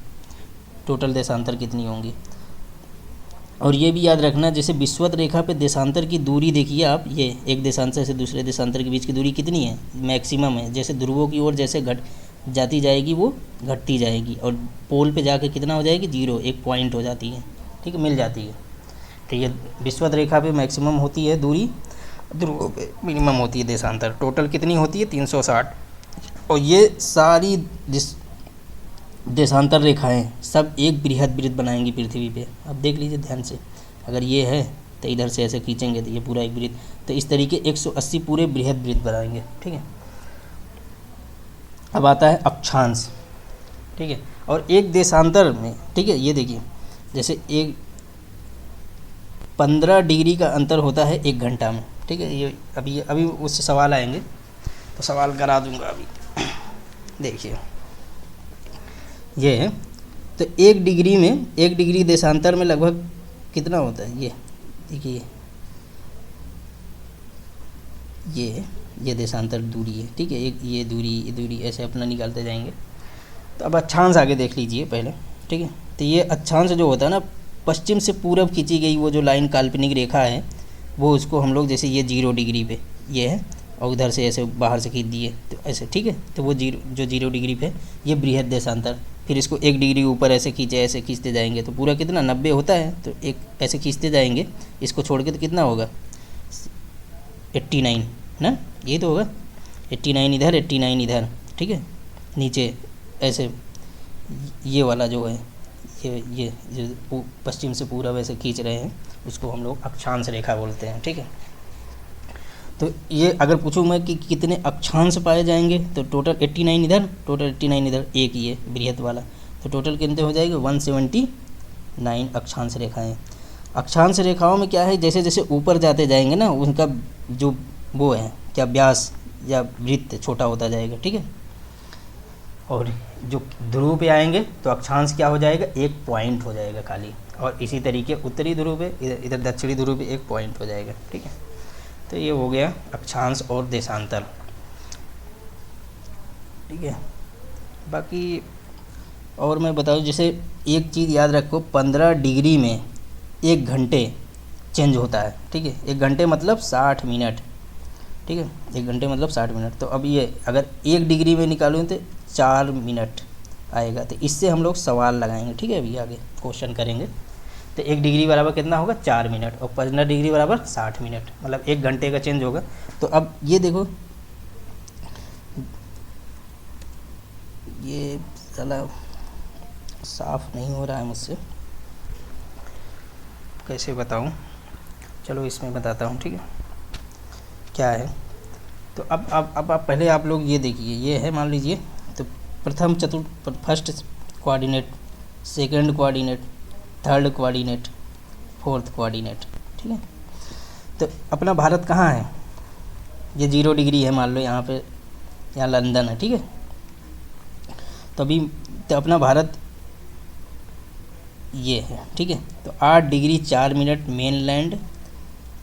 टोटल देशांतर कितनी होंगी। और ये भी याद रखना, जैसे विषुवत रेखा पे देशांतर की दूरी देखिए आप, ये एक देशांतर से दूसरे देशांतर के बीच की दूरी कितनी है, मैक्सिमम है। जैसे ध्रुवों की ओर जैसे घट जाती जाएगी वो घटती जाएगी, और पोल पे जाके कितना हो जाएगी, 0, एक पॉइंट हो जाती है, ठीक है, मिल जाती है। तो ये विषुवत रेखा पे मैक्सिमम होती है दूरी, ध्रुवों पे मिनिमम होती है देशांतर। टोटल कितनी होती है, 360। और ये सारी देशांतर रेखाएं सब एक बृहद वृत्त बनाएंगी पृथ्वी पे। अब देख लीजिए ध्यान से, अगर ये है तो इधर से ऐसे खींचेंगे तो ये पूरा एक वृत्त, तो इस तरीके 180 पूरे बृहद वृत्त बनाएंगे, ठीक है। अब आता है अक्षांश, ठीक है। और एक देशांतर में, ठीक है, ये देखिए, जैसे एक 15 डिग्री का अंतर होता है 1 घंटा में, ठीक है। ये अभी उससे सवाल आएंगे तो सवाल करा दूंगा अभी। देखिए ये है, तो 1 डिग्री में, 1 डिग्री देशांतर में लगभग कितना होता है, ये देखिए, ये देशांतर दूरी है, ठीक है। एक ये दूरी ऐसे अपना निकालते जाएंगे। तो अब अक्षांश आगे देख लीजिए पहले, ठीक है। तो ये अक्षांश जो होता है ना, पश्चिम से पूरब खींची गई वो जो लाइन काल्पनिक रेखा है, वो उसको हम लोग, जैसे ये 0 डिग्री पे ये है और उधर से ऐसे बाहर से खींच दिए तो ऐसे, ठीक है। तो वो 0 डिग्री पे ये बृहद देशांतर, फिर इसको 1 डिग्री ऊपर ऐसे खींचते जाएंगे तो पूरा कितना 90 होता है। तो एक ऐसे खींचते जाएंगे, इसको छोड़ के तो कितना होगा 89 ना, ये तो होगा 89 इधर 89 इधर, ठीक है। नीचे ऐसे ये वाला जो है ये जो पश्चिम से पूरब ऐसे खींच रहे हैं उसको हम लोग अक्षांश रेखा बोलते हैं, ठीक है। तो ये अगर पूछूँ मैं कि कितने अक्षांश पाए जाएंगे तो टोटल 89 इधर, टोटल 89 इधर, एक ये बृहत वाला, तो टोटल कितने हो जाएंगे 179 अक्षांश रेखाएं। अक्षांश रेखाओं में क्या है, जैसे जैसे ऊपर जाते जाएंगे ना उनका जो वो है क्या व्यास या वृत्त छोटा होता जाएगा, ठीक है। और जो ध्रुव पे आएंगे तो अक्षांश क्या हो जाएगा, एक पॉइंट हो जाएगा खाली, और इसी तरीके उत्तरी ध्रुव पे इधर दक्षिणी ध्रुव पे एक पॉइंट हो जाएगा, ठीक है। तो ये हो गया अक्षांश और देशांतर, ठीक है। बाकी और मैं बताऊँ, जैसे एक चीज़ याद रखो, 15 डिग्री में 1 घंटे चेंज होता है, ठीक है। 1 घंटे मतलब 60 मिनट, ठीक है। 1 घंटे मतलब 60 मिनट। तो अब ये अगर 1 डिग्री में निकालूँ तो 4 मिनट आएगा। तो इससे हम लोग सवाल लगाएंगे, ठीक है। अभी आगे क्वेश्चन करेंगे। तो 1 डिग्री बराबर कितना होगा 4 मिनट, और 15 डिग्री बराबर 60 मिनट, मतलब 1 घंटे का चेंज होगा। तो अब ये देखो, ये साला साफ नहीं हो रहा है मुझसे, कैसे बताऊं, चलो इसमें बताता हूं, ठीक है। क्या है, तो अब आप पहले आप लोग ये देखिए, ये है मान लीजिए, तो प्रथम चतुर्थ, first coordinate, second coordinate, third coordinate, fourth coordinate, ठीक है। तो अपना भारत कहाँ है, ये 0 डिग्री है मान लो, यहाँ पे, यहाँ लंदन है, ठीक है। तो अभी तो अपना भारत ये है, ठीक है। तो 8 डिग्री 4 मिनट मेनलैंड,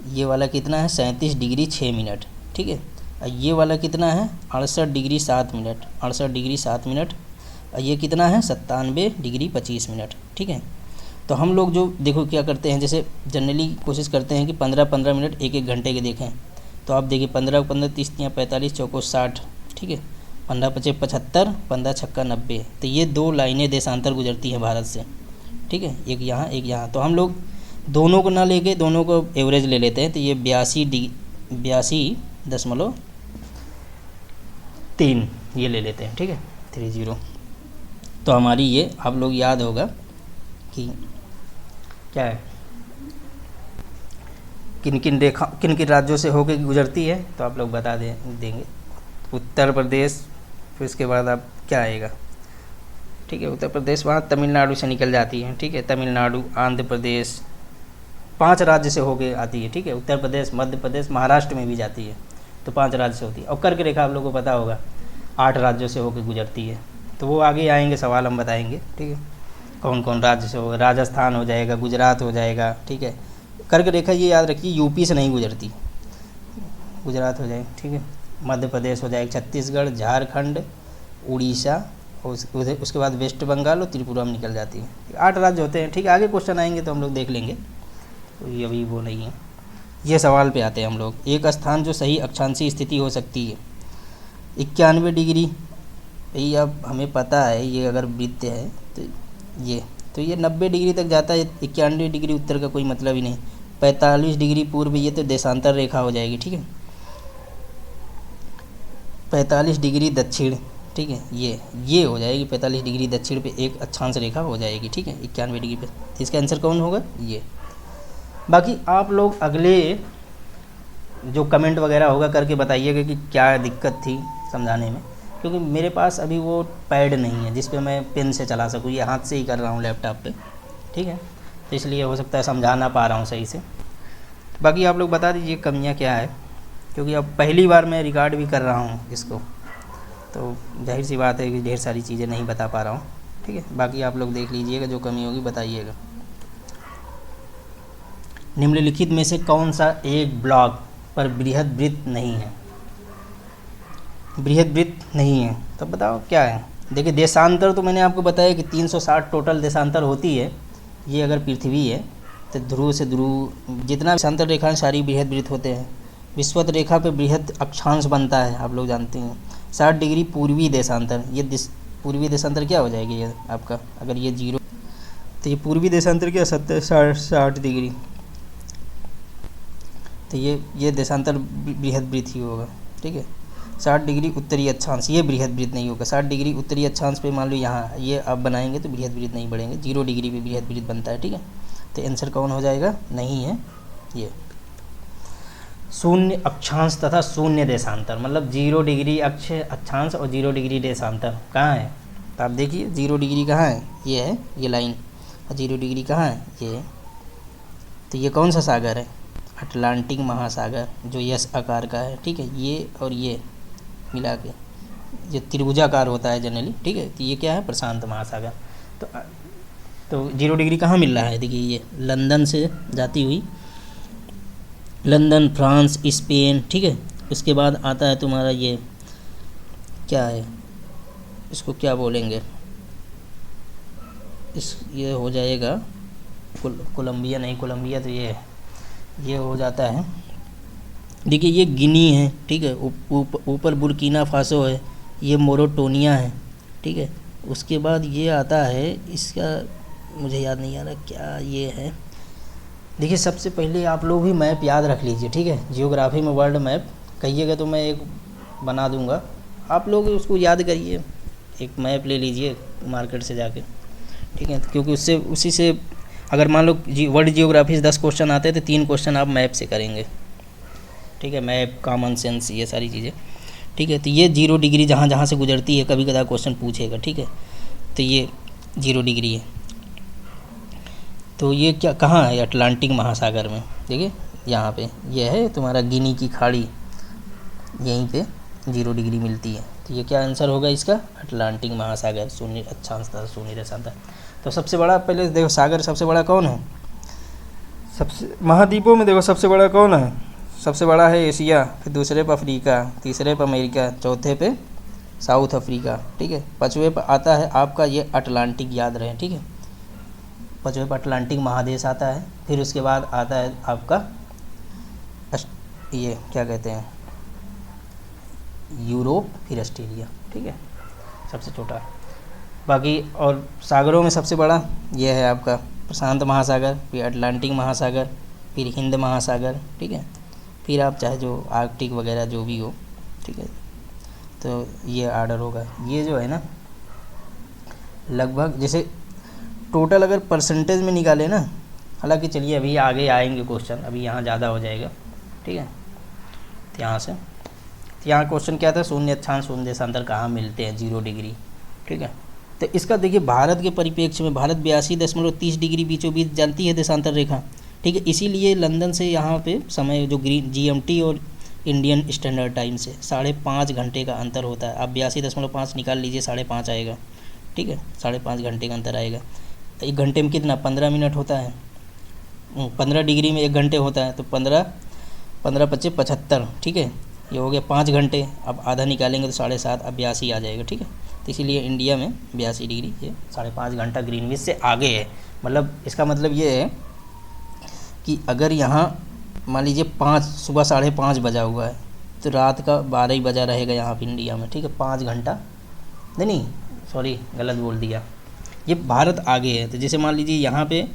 ये वाला कितना है 37 डिग्री 6 मिनट, ठीक है। और ये वाला कितना है 68 डिग्री 7 मिनट, 68 डिग्री 7 मिनट। और ये कितना है 97 डिग्री 25 मिनट, ठीक है। तो हम लोग जो देखो क्या करते हैं, जैसे जनरली कोशिश करते हैं कि 15-15 मिनट 1-1 घंटे के देखें। तो आप देखिए 15-15 30 45 चौको 60, ठीक है। 15-5 75, 15 छक्का 90। तो ये 2 लाइनें देशांतर गुजरती हैं भारत से, ठीक है। एक यहाँ एक यहाँ। तो हम लोग दोनों को ना लेके दोनों को एवरेज ले लेते हैं। तो ये 82.3 ये ले लेते हैं, ठीक है, 30। तो हमारी ये आप लोग याद होगा कि क्या है, किन किन राज्यों से होकर गुजरती है। तो आप लोग बता देंगे। उत्तर प्रदेश, फिर उसके बाद आप क्या आएगा, ठीक है, उत्तर प्रदेश, वहाँ तमिलनाडु से निकल जाती है, ठीक है। तमिलनाडु, आंध्र प्रदेश, 5 राज्य से होके आती है, ठीक है। उत्तर प्रदेश, मध्य प्रदेश, महाराष्ट्र में भी जाती है, तो 5 राज्य से होती है। और कर्क रेखा आप लोगों को पता होगा 8 राज्यों से होकर गुजरती है। तो वो आगे आएंगे सवाल, हम बताएंगे, ठीक है, कौन कौन राज्य से होगा। राजस्थान हो जाएगा, गुजरात हो जाएगा, ठीक है। कर्क रेखा ये याद रखिए यूपी से नहीं गुजरती, गुजरात हो जाएगा, ठीक है। मध्य प्रदेश हो जाएगा, छत्तीसगढ़, झारखंड, उड़ीसा, और उसके बाद वेस्ट बंगाल और त्रिपुरा में निकल जाती है। 8 राज्य होते हैं, ठीक है। आगे क्वेश्चन आएंगे तो हम लोग देख लेंगे, तो ये अभी वो नहीं है। ये सवाल पे आते हैं हम लोग। एक स्थान जो सही अक्षांशीय स्थिति हो सकती है 91 डिग्री, भाई अब हमें पता है ये अगर वृत्त है तो ये 90 डिग्री तक जाता है। 91 डिग्री उत्तर का कोई मतलब ही नहीं। 45 डिग्री पूर्व, ये तो देशांतर रेखा हो जाएगी, ठीक है। 45 डिग्री दक्षिण, ठीक है, ये हो जाएगी 45 डिग्री दक्षिण पे एक अक्षांश रेखा हो जाएगी, ठीक है, 91 डिग्री पे। इसका आंसर कौन होगा, ये। बाकी आप लोग अगले जो कमेंट वगैरह होगा करके बताइएगा कि क्या दिक्कत थी समझाने में, क्योंकि मेरे पास अभी वो पैड नहीं है जिस पे मैं पेन से चला सकूँ। ये हाथ से ही कर रहा हूँ लैपटॉप पे, ठीक है। तो इसलिए हो सकता है समझा ना पा रहा हूँ सही से। बाकी आप लोग बता दीजिए कमियाँ क्या है, क्योंकि अब पहली बार मैं रिकॉर्ड भी कर रहा हूँ इसको, तो जाहिर सी बात है कि ढेर सारी चीज़ें नहीं बता पा रहा हूँ, ठीक है। बाकी आप लोग देख लीजिएगा, जो कमी होगी बताइएगा। निम्नलिखित में से कौन सा एक ब्लॉक पर बृहद वृत्त नहीं है, बृहद वृत्त नहीं है, तब बताओ क्या है। देखिए देशांतर तो मैंने आपको बताया कि 360 टोटल देशांतर होती है। ये अगर पृथ्वी है तो ध्रुव से ध्रुव जितना देशांतर रेखा है सारी बृहद वृत्त होते हैं। विषुवत रेखा पे बृहद अक्षांश बनता है, आप लोग जानते हैं। 60 डिग्री पूर्वी देशांतर, ये पूर्वी देशांतर क्या हो जाएगी ये आपका, अगर ये 0 तो ये पूर्वी देशांतर क्या 60 डिग्री, तो ये देशांतर बृहद वृत्त ही होगा, ठीक है। 60 डिग्री उत्तरी अक्षांश, ये बृहद वृत्त नहीं होगा। 60 डिग्री उत्तरी अक्षांश पे मान लो यहाँ ये आप बनाएंगे तो बृहद वृत्त नहीं बढ़ेंगे। 0 डिग्री पे बृहद वृत्त बनता है, ठीक है। तो आंसर कौन हो जाएगा, नहीं है ये। शून्य अक्षांश तथा शून्य देशांतर, मतलब 0 डिग्री अक्षांश और 0 डिग्री देशांतर कहाँ है, तो आप देखिए 0 डिग्री कहाँ है, ये है ये लाइन, और 0 डिग्री कहाँ है, ये है। तो ये कौन सा सागर है, अटलांटिक महासागर, जो यस आकार का है, ठीक है। ये और ये मिला के ये त्रिभुजाकार होता है जनरली, ठीक है। तो ये क्या है, प्रशांत महासागर। तो 0 डिग्री कहाँ मिल रहा है, देखिए ये लंदन से जाती हुई, लंदन, फ्रांस, स्पेन, ठीक है। उसके बाद आता है तुम्हारा ये क्या है, इसको क्या बोलेंगे, ये हो जाएगा कोलंबिया, नहीं कोलंबिया तो ये हो जाता है, देखिए ये गिनी है, ठीक है। ऊपर बुर्किना फासो है, ये मोरोटोनिया है, ठीक है। उसके बाद ये आता है, इसका मुझे याद नहीं आ रहा क्या ये है। देखिए सबसे पहले आप लोग भी मैप याद रख लीजिए, ठीक है। जियोग्राफी में वर्ल्ड मैप कहिएगा तो मैं एक बना दूंगा, आप लोग उसको याद करिए। एक मैप ले लीजिए मार्केट से जाके, ठीक है। क्योंकि उससे उसी से अगर मान लो वर्ल्ड जियोग्राफी से 10 क्वेश्चन आते हैं तो 3 क्वेश्चन आप मैप से करेंगे, ठीक है। मैप, कॉमन सेंस, ये सारी चीज़ें, ठीक है। तो ये 0 डिग्री जहाँ जहाँ से गुजरती है कभी कदा क्वेश्चन पूछेगा, ठीक है। तो ये 0 डिग्री है। तो ये क्या कहाँ है, अटलांटिक महासागर में, देखिए यहाँ पे ये है तुम्हारा गिनी की खाड़ी, यहीं पे 0 डिग्री मिलती है। तो ये क्या आंसर होगा इसका, अटलांटिक महासागर, शून्य अक्षांश तथा शून्य देशांतर। तो सबसे बड़ा पहले देखो सागर सबसे बड़ा कौन है, सबसे महाद्वीपों में देखो सबसे बड़ा कौन है, सबसे बड़ा है एशिया, फिर दूसरे पे अफ्रीका, तीसरे पे अमेरिका, चौथे पे साउथ अफ्रीका, ठीक है। पाँचवें पे आता है आपका ये अटलांटिक, याद रहे, ठीक है। पाँचवें पे अटलांटिक महादेश आता है। फिर उसके बाद आता है आपका ये क्या कहते हैं, यूरोप, फिर ऑस्ट्रेलिया, ठीक है, सबसे छोटा। बाकी और सागरों में सबसे बड़ा ये है आपका प्रशांत महासागर, फिर अटलांटिक महासागर, फिर हिंद महासागर, ठीक है। फिर आप चाहे जो आर्कटिक वगैरह जो भी हो, ठीक है। तो ये आर्डर होगा। ये जो है ना लगभग जैसे टोटल अगर परसेंटेज में निकाले ना, हालांकि चलिए अभी आगे आएंगे क्वेश्चन, अभी यहाँ ज़्यादा हो जाएगा, ठीक है। तो यहाँ से यहाँ क्वेश्चन क्या था, शून्य अक्षांश शून्य देशांतर कहाँ मिलते हैं 0 डिग्री, ठीक है। तो इसका देखिए भारत के परिप्रेक्ष्य में भारत 82.30 डिग्री बीचों बीच जानती है देशांतर रेखा, ठीक है। इसीलिए लंदन से यहाँ पे समय जो ग्रीन GMT और इंडियन स्टैंडर्ड टाइम से 5.5 घंटे का अंतर होता है। आप 82.5 निकाल लीजिए, 5.5 आएगा, ठीक है। 5.5 घंटे का अंतर आएगा। तो 1 घंटे में कितना, 15 मिनट होता है। 15 डिग्री में 1 घंटे होता है, तो 15 25 75, ठीक है। ये हो गया 5 घंटे। अब आधा निकालेंगे तो 7.5, अब 82 आ जाएगा, ठीक है। तो इसीलिए इंडिया में 82 डिग्री, ये 5.5 घंटा ग्रीनविच से आगे है। मतलब इसका मतलब ये है कि अगर यहाँ मान लीजिए सुबह 5:30 बजा हुआ है तो रात का 12 ही बजा रहेगा यहाँ पे इंडिया में, ठीक है। 5 घंटा नहीं सॉरी गलत बोल दिया, ये भारत आगे है। तो जैसे मान लीजिए यहाँ पे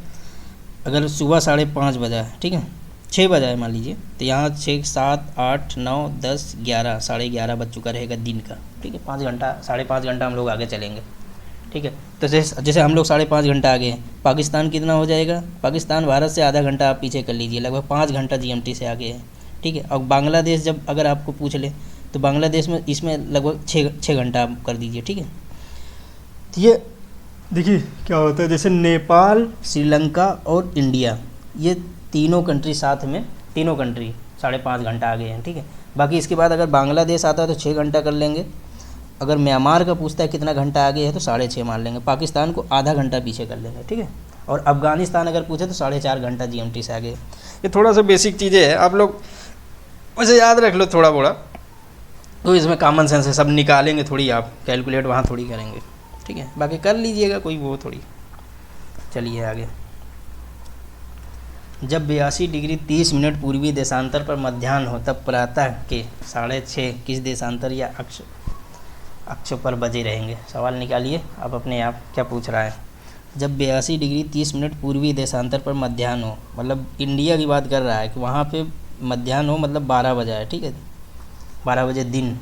अगर सुबह 5:30 बजा है, ठीक है, 6 बजा है मान लीजिए, तो यहाँ 6 7 8 9 10 11 11:30 बज चुका रहेगा दिन का, ठीक है। 5 घंटा 5.5 घंटा हम लोग आगे चलेंगे, ठीक है। तो जैसे हम लोग 5.5 घंटा आगे हैं, पाकिस्तान कितना हो जाएगा, पाकिस्तान भारत से आधा घंटा आप पीछे कर लीजिए, लगभग 5 घंटा GMT से आगे है, ठीक है। और बांग्लादेश जब अगर आपको पूछ ले तो बांग्लादेश में इसमें लगभग 6 घंटा आप कर दीजिए, ठीक है। तो ये देखिए क्या होता है, जैसे नेपाल, श्रीलंका और इंडिया, ये तीनों कंट्री साथ में, तीनों कंट्री 5.5 घंटा आगे हैं, ठीक है। बाकी इसके बाद अगर बांग्लादेश आता है तो 6 घंटा कर लेंगे। अगर म्यांमार का पूछता है कितना घंटा आगे है तो 6.5 मान लेंगे। पाकिस्तान को आधा घंटा पीछे कर लेंगे, ठीक है। और अफगानिस्तान अगर पूछे तो 4.5 घंटा GMT से आगे। ये थोड़ा सा बेसिक चीज़ें हैं, आप लोग वैसे याद रख लो थोड़ा बोड़ा, तो इसमें कॉमन सेंस है, सब निकालेंगे थोड़ी, आप कैलकुलेट वहाँ थोड़ी करेंगे, ठीक है। बाकी कर लीजिएगा, कोई वो थोड़ी। चलिए आगे। जब 82 डिग्री 30 मिनट पूर्वी देशांतर पर मध्याह्न हो तब प्रातः के 6:30 किस देशांतर या अक्ष पर बजे रहेंगे। सवाल निकालिए आप अपने आप, क्या पूछ रहा है। जब 82 डिग्री 30 मिनट पूर्वी देशांतर पर मध्याह्न हो, मतलब इंडिया की बात कर रहा है कि वहाँ पे मध्याह्न हो, मतलब 12 बजा है, ठीक है, 12 बजे दिन,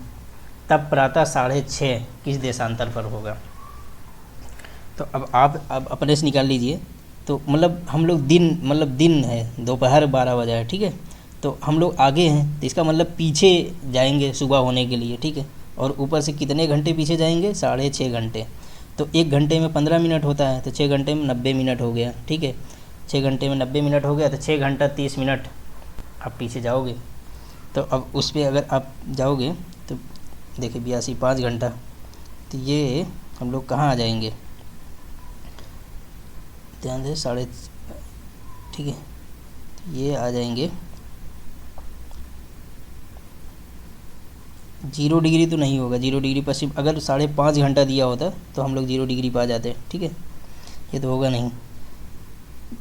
तब प्रातः 6:30 किस देशांतर पर होगा। तो अब आप अब अपने से निकाल लीजिए। तो मतलब हम लोग दिन है, दोपहर 12 बजा है, ठीक है। तो हम लोग आगे हैं, तो इसका मतलब पीछे जाएंगे सुबह होने के लिए, ठीक है। और ऊपर से कितने घंटे पीछे जाएंगे, 6.5 घंटे। तो 1 घंटे में 15 मिनट होता है, तो 6 घंटे में 90 मिनट हो गया, ठीक है। 6 घंटे में 90 मिनट हो गया, तो 6 घंटा 30 मिनट आप पीछे जाओगे। तो अब उस पर अगर आप जाओगे तो देखिए 82 5 घंटा, तो ये हम लोग कहाँ आ जाएंगे, ध्यान दें, ठीक है, ये आ जाएंगे 0 डिग्री तो नहीं होगा, 0 डिग्री पश्चिम। अगर 5.5 घंटा दिया होता तो हम लोग 0 डिग्री पर आ जाते, ठीक है। ये तो होगा नहीं।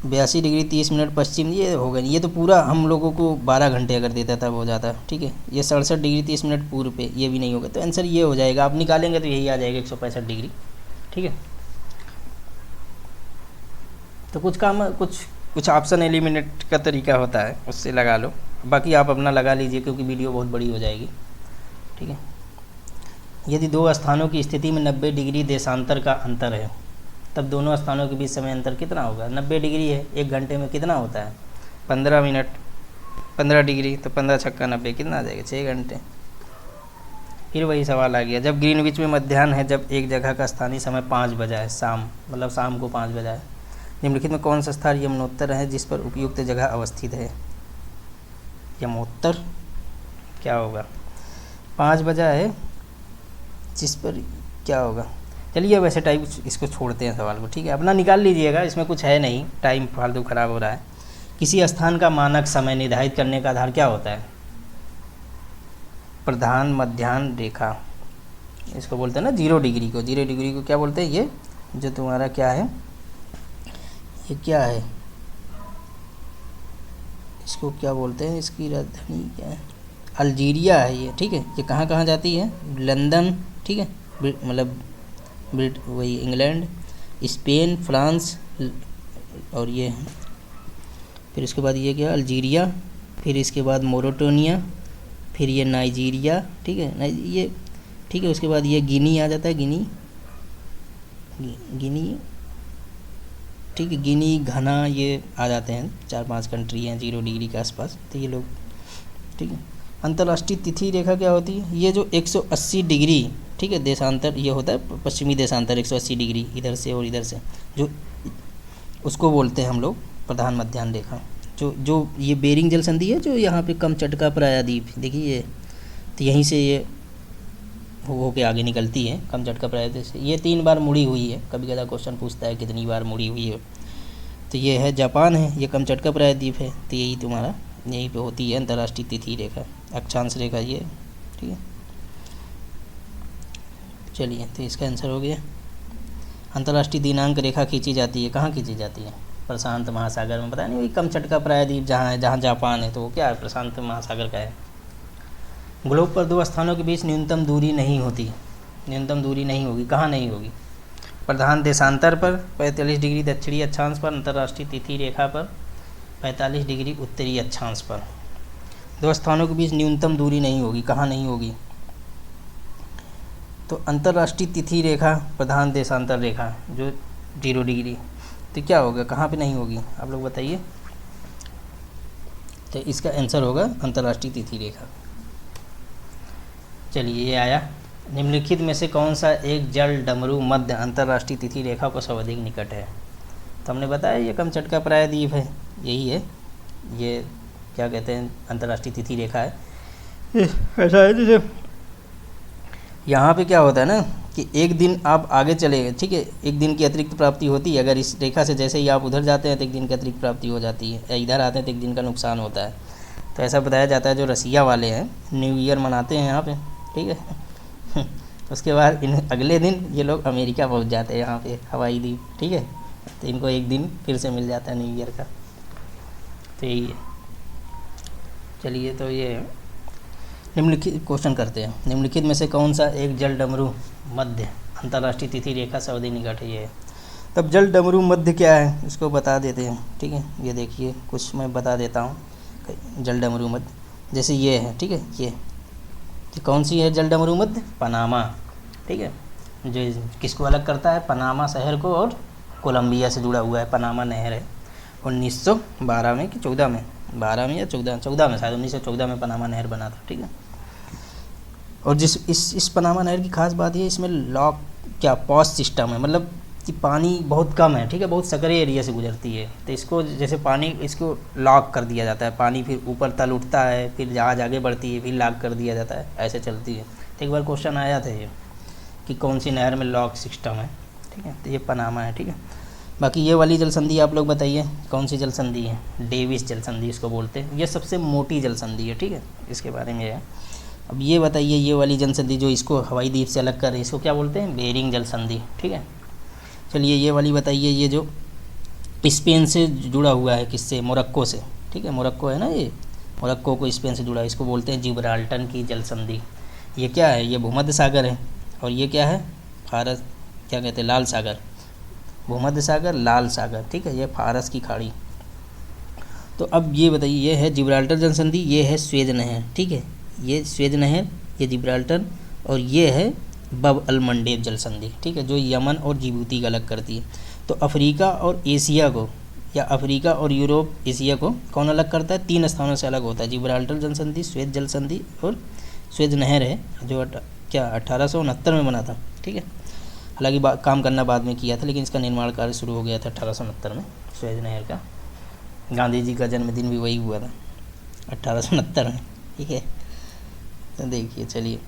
82 डिग्री 30 मिनट पश्चिम, ये होगा नहीं। ये तो पूरा हम लोगों को 12 घंटे अगर देता था वो जाता, ठीक है। ये 67 डिग्री 30 मिनट पूर्व पे, ये भी नहीं होगा। तो आंसर ये हो जाएगा, आप निकालेंगे तो यही आ जाएगा 165 डिग्री, ठीक है। तो कुछ ऑप्शन एलिमिनेट का तरीका होता है, उससे लगा लो, बाकी आप अपना लगा लीजिए क्योंकि वीडियो बहुत बड़ी हो जाएगी, ठीक है। यदि दो स्थानों की स्थिति में 90 डिग्री देशांतर का अंतर है, तब दोनों स्थानों के बीच समय अंतर कितना होगा। 90 डिग्री है, 1 घंटे में कितना होता है, 15 मिनट। 15 डिग्री तो 15 छक्का 90, कितना आ जाएगा, 6 घंटे। फिर वही सवाल आ गया, जब ग्रीनविच में मध्याह्न है, जब एक जगह का स्थानीय समय 5 बजा है, शाम को 5 बजा है। निम्नलिखित में कौन सा स्थान यमुनोत्तर है जिस पर उपयुक्त जगह अवस्थित है। यमुनोत्तर क्या होगा, 5 बजा है जिस पर क्या होगा। चलिए वैसे टाइम इसको छोड़ते हैं सवाल को, ठीक है। अपना निकाल लीजिएगा, इसमें कुछ है नहीं, टाइम फालतू ख़राब हो रहा है। किसी स्थान का मानक समय निर्धारित करने का आधार क्या होता है, प्रधान मध्याह्न रेखा, इसको बोलते हैं ना 0 डिग्री को। 0 डिग्री को क्या बोलते हैं, ये जो तुम्हारा क्या है, ये क्या है, इसको क्या बोलते हैं, इसकी राजधानी क्या है, अल्जीरिया है ये, ठीक है। ये कहाँ कहाँ जाती है, लंदन, ठीक है, मतलब वही इंग्लैंड, स्पेन, फ्रांस, और ये फिर इसके बाद ये क्या, अल्जीरिया, फिर इसके बाद मोरिटानिया, फिर ये नाइजीरिया, ठीक है, ये ठीक है। उसके बाद ये गिनी आ जाता है, गिनी, ठीक है, गिनी, घना, ये आ जाते हैं। 4-5 कंट्री हैं 0 डिग्री के आसपास, तो ये लोग, ठीक है। अंतर्राष्ट्रीय तिथि रेखा क्या होती है, ये जो 180 डिग्री, ठीक है, देशांतर ये होता है, पश्चिमी देशांतर 180 डिग्री इधर से और इधर से, जो उसको बोलते हैं हम लोग प्रधान मध्याह्न रेखा। जो ये बेरिंग जल संधि है, जो यहाँ पे कमचटका प्रायद्वीप, देखिए ये, तो यहीं से ये हो के आगे निकलती है कमचटका प्रायद्वीप से। ये 3 बार मुड़ी हुई है, कभी कदा क्वेश्चन पूछता है कितनी बार मुड़ी हुई है। तो ये है जापान है, ये कमचटका प्रायद्वीप है, तो यही तुम्हारा यहीं पे होती है अंतर्राष्ट्रीय तिथि रेखा, अक्षांश रेखा ये, ठीक है। चलिए, तो इसका आंसर हो गया। अंतर्राष्ट्रीय दिनांक रेखा खींची जाती है, कहाँ खींची जाती है, प्रशांत महासागर में। पता नहीं वही कमचटका प्रायद्वीप जहाँ है, जहाँ जापान है, तो वो क्या है, प्रशांत महासागर का है। ग्लोब पर 2 स्थानों के बीच न्यूनतम दूरी नहीं होती, न्यूनतम दूरी नहीं होगी, कहाँ नहीं होगी, प्रधान देशांतर पर 45 डिग्री दक्षिणी अक्षांश पर, अंतर्राष्ट्रीय तिथि रेखा पर 45 डिग्री उत्तरी अक्षांश पर। 2 स्थानों के बीच न्यूनतम दूरी नहीं होगी, कहाँ नहीं होगी, तो अंतर्राष्ट्रीय तिथि रेखा, प्रधान देशांतर रेखा जो 0 डिग्री, तो क्या होगा, कहाँ पे नहीं होगी, आप लोग बताइए। तो इसका आंसर होगा अंतर्राष्ट्रीय तिथि रेखा। चलिए, ये आया, निम्नलिखित में से कौन सा एक जल डमरू मध्य अंतर्राष्ट्रीय तिथि रेखा को सर्वाधिक निकट है। तो हमने बताया ये कमचटका प्रायद्वीप है, यही है, ये क्या कहते हैं, अंतर्राष्ट्रीय तिथि रेखा है। ऐसा है जैसे यहाँ पे क्या होता है ना कि एक दिन आप आगे चले गए, ठीक है, 1 दिन की अतिरिक्त प्राप्ति होती है। अगर इस रेखा से जैसे ही आप उधर जाते हैं तो 1 दिन की अतिरिक्त प्राप्ति हो जाती है, या इधर आते हैं तो 1 दिन का नुकसान होता है। तो ऐसा बताया जाता है, जो रसिया वाले हैं न्यू ईयर मनाते हैं यहाँ पे, ठीक है। उसके बाद अगले दिन ये लोग अमेरिका पहुँच जाते हैं, यहाँ पे हवाई द्वीप, ठीक है। तो इनको 1 दिन फिर से मिल जाता है न्यू ईयर का, तो यही है। चलिए, तो ये निम्नलिखित क्वेश्चन करते हैं, निम्नलिखित में से कौन सा एक जल डमरू मध्य अंतर्राष्ट्रीय तिथि रेखा सर्वाधिक निकट है, ये है। तब जल डमरू मध्य क्या है, इसको बता देते हैं, ठीक है। ये देखिए, कुछ मैं बता देता हूँ। जल डमरू मध्य जैसे ये है, ठीक है, कि कौन सी है जल डमरू मध्य? पनामा, ठीक है, जो किसको अलग करता है? पनामा शहर को और कोलंबिया से जुड़ा हुआ है, पनामा नहर है। 1912 में कि 14 में, 12 में या 14 में, शायद 1914 में पनामा नहर बना था, ठीक है। और इस पनामा नहर की खास बात ये, इसमें लॉक क्या पॉज सिस्टम है, मतलब कि पानी बहुत कम है, ठीक है, बहुत सकरे एरिया से गुजरती है, तो इसको जैसे पानी इसको लॉक कर दिया जाता है, पानी फिर ऊपर तल उठता है, फिर जहाज आगे बढ़ती है, फिर लॉक कर दिया जाता है, ऐसे चलती है। तो एक बार क्वेश्चन आया था ये कि कौन सी नहर में लॉक सिस्टम है, ठीक है, तो ये पनामा है, ठीक है। बाकी ये वाली जल संधि आप लोग बताइए कौन सी जल संधि है? डेविस जल संधि इसको बोलते हैं, ये सबसे मोटी जल संधि है, ठीक है, इसके बारे में है। अब ये बताइए ये वाली जल संधि जो इसको हवाई द्वीप से अलग कर रही है, इसको क्या बोलते हैं? बेरिंग जल संधि, ठीक है। चलिए ये वाली बताइए, ये जो स्पेन से जुड़ा हुआ है, किससे? मोरक्को से, ठीक है, मोरक्को है ना, ये मोरक्को को स्पेन से जुड़ा है, इसको बोलते हैं जिब्राल्टर की जल संधि। ये क्या है? ये भूमध्य सागर है, और ये क्या है? फारस, क्या कहते हैं, लाल सागर, भूमध्य सागर, लाल सागर, ठीक है, ये फारस की खाड़ी। तो अब ये बताइए, ये है जिब्राल्टर जल संधि, ये है स्वेज नहर, ठीक है, ये स्वेज नहर, ये जिब्राल्टर, और ये है बब अल मंडेब जल संधि, ठीक है, जो यमन और जिबूती का अलग करती है। तो अफ्रीका और एशिया को, या अफ्रीका और यूरोप एशिया को कौन अलग करता है? 3 स्थानों से अलग होता है, जिब्राल्टर जल संधि, स्वेज जल संधि और स्वेज नहर है, जो क्या 1869 में बना था, ठीक है। हालांकि काम करना बाद में किया था, लेकिन इसका निर्माण कार्य शुरू हो गया था 1869 में, स्वेज नहर का। गांधी जी का जन्मदिन भी वही हुआ था 1869 में, ठीक है। तो देखिए, चलिए,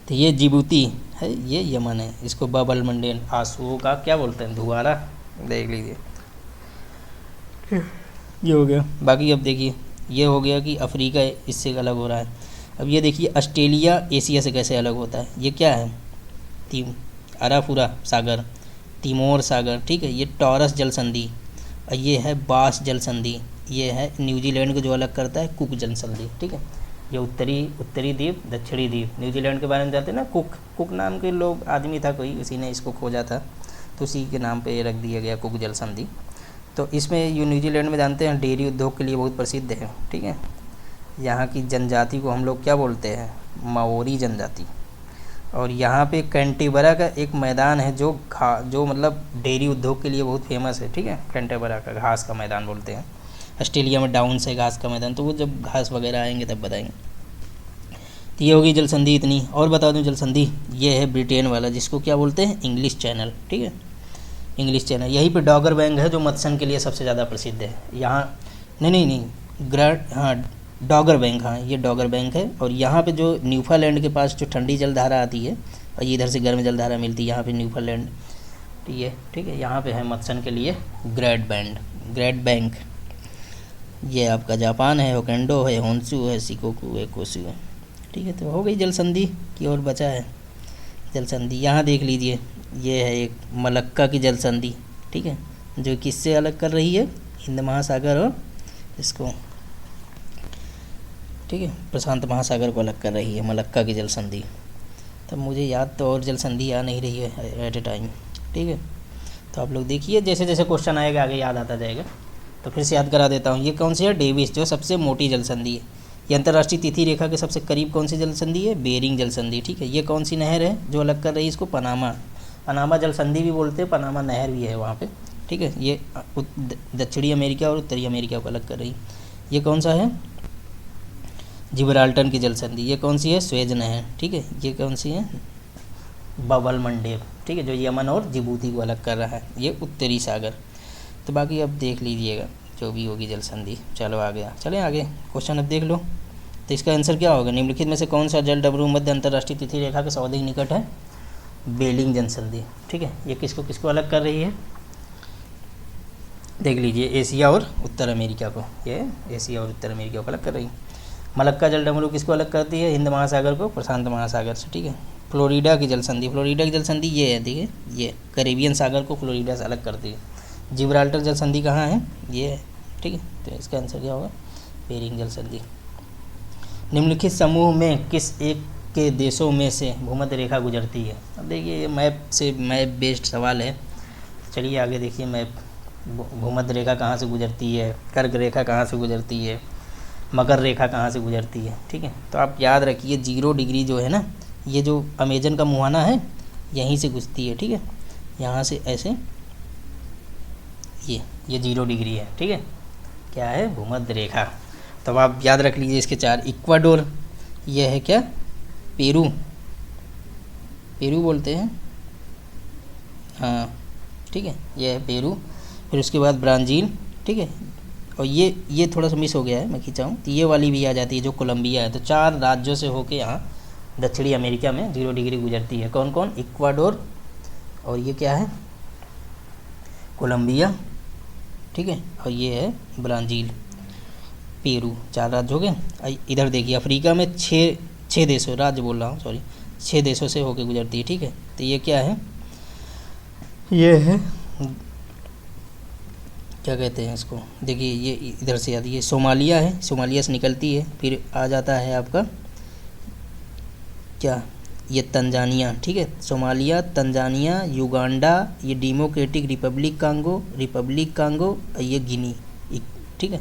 तो ये जिबूती है, ये यमन है, इसको बब अल मंडेब, आंसुओं का क्या बोलते हैं? धुआरा, देख लीजिए, ये हो गया। बाकी अब देखिए, ये हो गया कि अफ्रीका इससे अलग हो रहा है। अब ये देखिए ऑस्ट्रेलिया एशिया से कैसे अलग होता है। ये क्या है? अराफुरा सागर, तिमोर सागर, ठीक है, ये टॉरस जल संधि, और ये है बास जल संधि, ये है न्यूजीलैंड को जो अलग करता है कुक जल संधि, ठीक है। ये उत्तरी द्वीप, दक्षिणी द्वीप, न्यूजीलैंड के बारे में जानते हैं ना, कुक नाम के लोग आदमी था कोई, उसी ने इसको खोजा था, तो उसी के नाम पे रख दिया गया कुक जल संधि। तो इसमें ये न्यूजीलैंड में जानते हैं डेयरी उद्योग के लिए बहुत प्रसिद्ध है, ठीक है। यहाँ की जनजाति को हम लोग क्या बोलते हैं? माओरी जनजाति। और यहाँ पे कैंटेबरा का एक मैदान है जो मतलब डेयरी उद्योग के लिए बहुत फेमस है, ठीक है, कैंटेबरा का घास का मैदान बोलते हैं। ऑस्ट्रेलिया में डाउन्स है घास का मैदान, तो वो जब घास वगैरह आएंगे तब बताएंगे। तो ये होगी जल संधि इतनी। और बता दूं जल संधि, ये है ब्रिटेन वाला, जिसको क्या बोलते हैं? इंग्लिश चैनल, ठीक है, इंग्लिश चैनल। यहीं पे डॉगर बैंक है जो मत्स्य के लिए सबसे ज़्यादा प्रसिद्ध है। यहाँ नहीं हाँ, डॉगर बैंक, हाँ ये डॉगर बैंक है। और यहाँ पे जो न्यूफालैंड के पास जो ठंडी जलधारा आती है और ये इधर से गर्म जलधारा मिलती है, यहाँ पे न्यूफालैंड, ठीक है, यहाँ पे है मत्स्य के लिए ग्रेट बैंक। ये आपका जापान है, होकेंडो है, होन्सू है, शिकोकू है, कोसू है, ठीक है। तो हो गई जल संधि की, और बचा है जल संधि। यहाँ देख लीजिए, ये है एक मलक्का की जल संधि, ठीक है, जो किससे अलग कर रही है? हिंद महासागर और इसको, ठीक है, प्रशांत महासागर को अलग कर रही है, मलक्का की जल संधि। तब मुझे याद तो और जल संधि आ नहीं रही है एट ए टाइम, ठीक है। तो आप लोग देखिए, जैसे जैसे क्वेश्चन आएगा आगे याद आता जाएगा। तो फिर से याद करा देता हूँ, ये कौन सी है? डेविस, जो सबसे मोटी जल संधि है। ये अंतर्राष्ट्रीय तिथि रेखा के सबसे करीब कौन सी जल संधि है? बेरिंग जल संधि, ठीक है। ये कौन सी नहर है जो अलग कर रही है इसको? पनामा जल संधि भी बोलते हैं, पनामा नहर भी है वहाँ पे, ठीक है। ये दक्षिणी अमेरिका और उत्तरी अमेरिका को अलग कर रही है। ये कौन सा है? जिब्राल्टर की जल संधि। ये कौन सी है? स्वेज नहर, ठीक है। ये कौन सी है? बब अल मंडेब, ठीक है, जो यमन और जिबूती को अलग कर रहा है। ये उत्तरी सागर। तो बाकी अब देख लीजिएगा जो भी होगी जल संधि। चलो आगे चलें, आगे क्वेश्चन अब देख लो। तो इसका आंसर क्या होगा? निम्नलिखित में से कौन सा जल डमरू मध्य अंतर्राष्ट्रीय तिथि रेखा के सर्वाधिक निकट है? बेरिंग जल संधि, ठीक है। ये किसको अलग कर रही है? देख लीजिए, एशिया और उत्तर अमेरिका को, ये एशिया और उत्तर अमेरिका को अलग कर रही है। मलक्का जल डमरू किसको अलग करती है? हिंद महासागर को प्रशांत महासागर से, ठीक है। फ्लोरिडा की जल संधि ये है, देखिए, ये कैरेबियन सागर को फ्लोरिडा से अलग करती है। जिब्राल्टर जल संधि कहाँ है? ये है, ठीक है। तो इसका आंसर क्या होगा? बेरिंग जल संधि। निम्नलिखित समूह में किस एक के देशों में से भूमध्य रेखा गुजरती है? अब देखिए, ये मैप बेस्ड सवाल है। चलिए आगे देखिए, मैप भूमध्य रेखा कहाँ से गुजरती है, कर्क रेखा कहाँ से गुजरती है, मकर रेखा कहाँ से गुजरती है, ठीक है। तो आप याद रखिए 0 डिग्री जो है ना, ये जो अमेजन का मुहाना है यहीं से गुजरती है, ठीक है। यहाँ से ऐसे ये 0 डिग्री है, ठीक है। क्या है? भूमध्य रेखा। तब आप याद रख लीजिए इसके 4। इक्वाडोर, ये है क्या? पेरू, पेरू बोलते हैं, हाँ ठीक है, ये है पेरू। फिर उसके बाद ब्राज़ील, ठीक है। और ये थोड़ा सा मिस हो गया है, मैं खींचा हूँ, तो ये वाली भी आ जाती है जो कोलंबिया है। तो 4 राज्यों से होके यहाँ दक्षिणी अमेरिका में 0 डिग्री गुजरती है। कौन कौन? इक्वाडोर, और ये क्या है? कोलंबिया, ठीक है। और ये है ब्राज़ील, पेरू। 4 राज्य हो गए। इधर देखिए अफ्रीका में 6 देशों, राज्य बोल रहा हूँ सॉरी, 6 देशों से होके गुजरती है, ठीक है। तो ये क्या है? ये है, क्या कहते हैं इसको, देखिए ये इधर से आती है, सोमालिया है, सोमालिया से निकलती है। फिर आ जाता है आपका क्या, ये तंजानिया, ठीक है। सोमालिया, तंजानिया, युगांडा, ये डेमोक्रेटिक रिपब्लिक कांगो, और ये गिनी, ठीक है।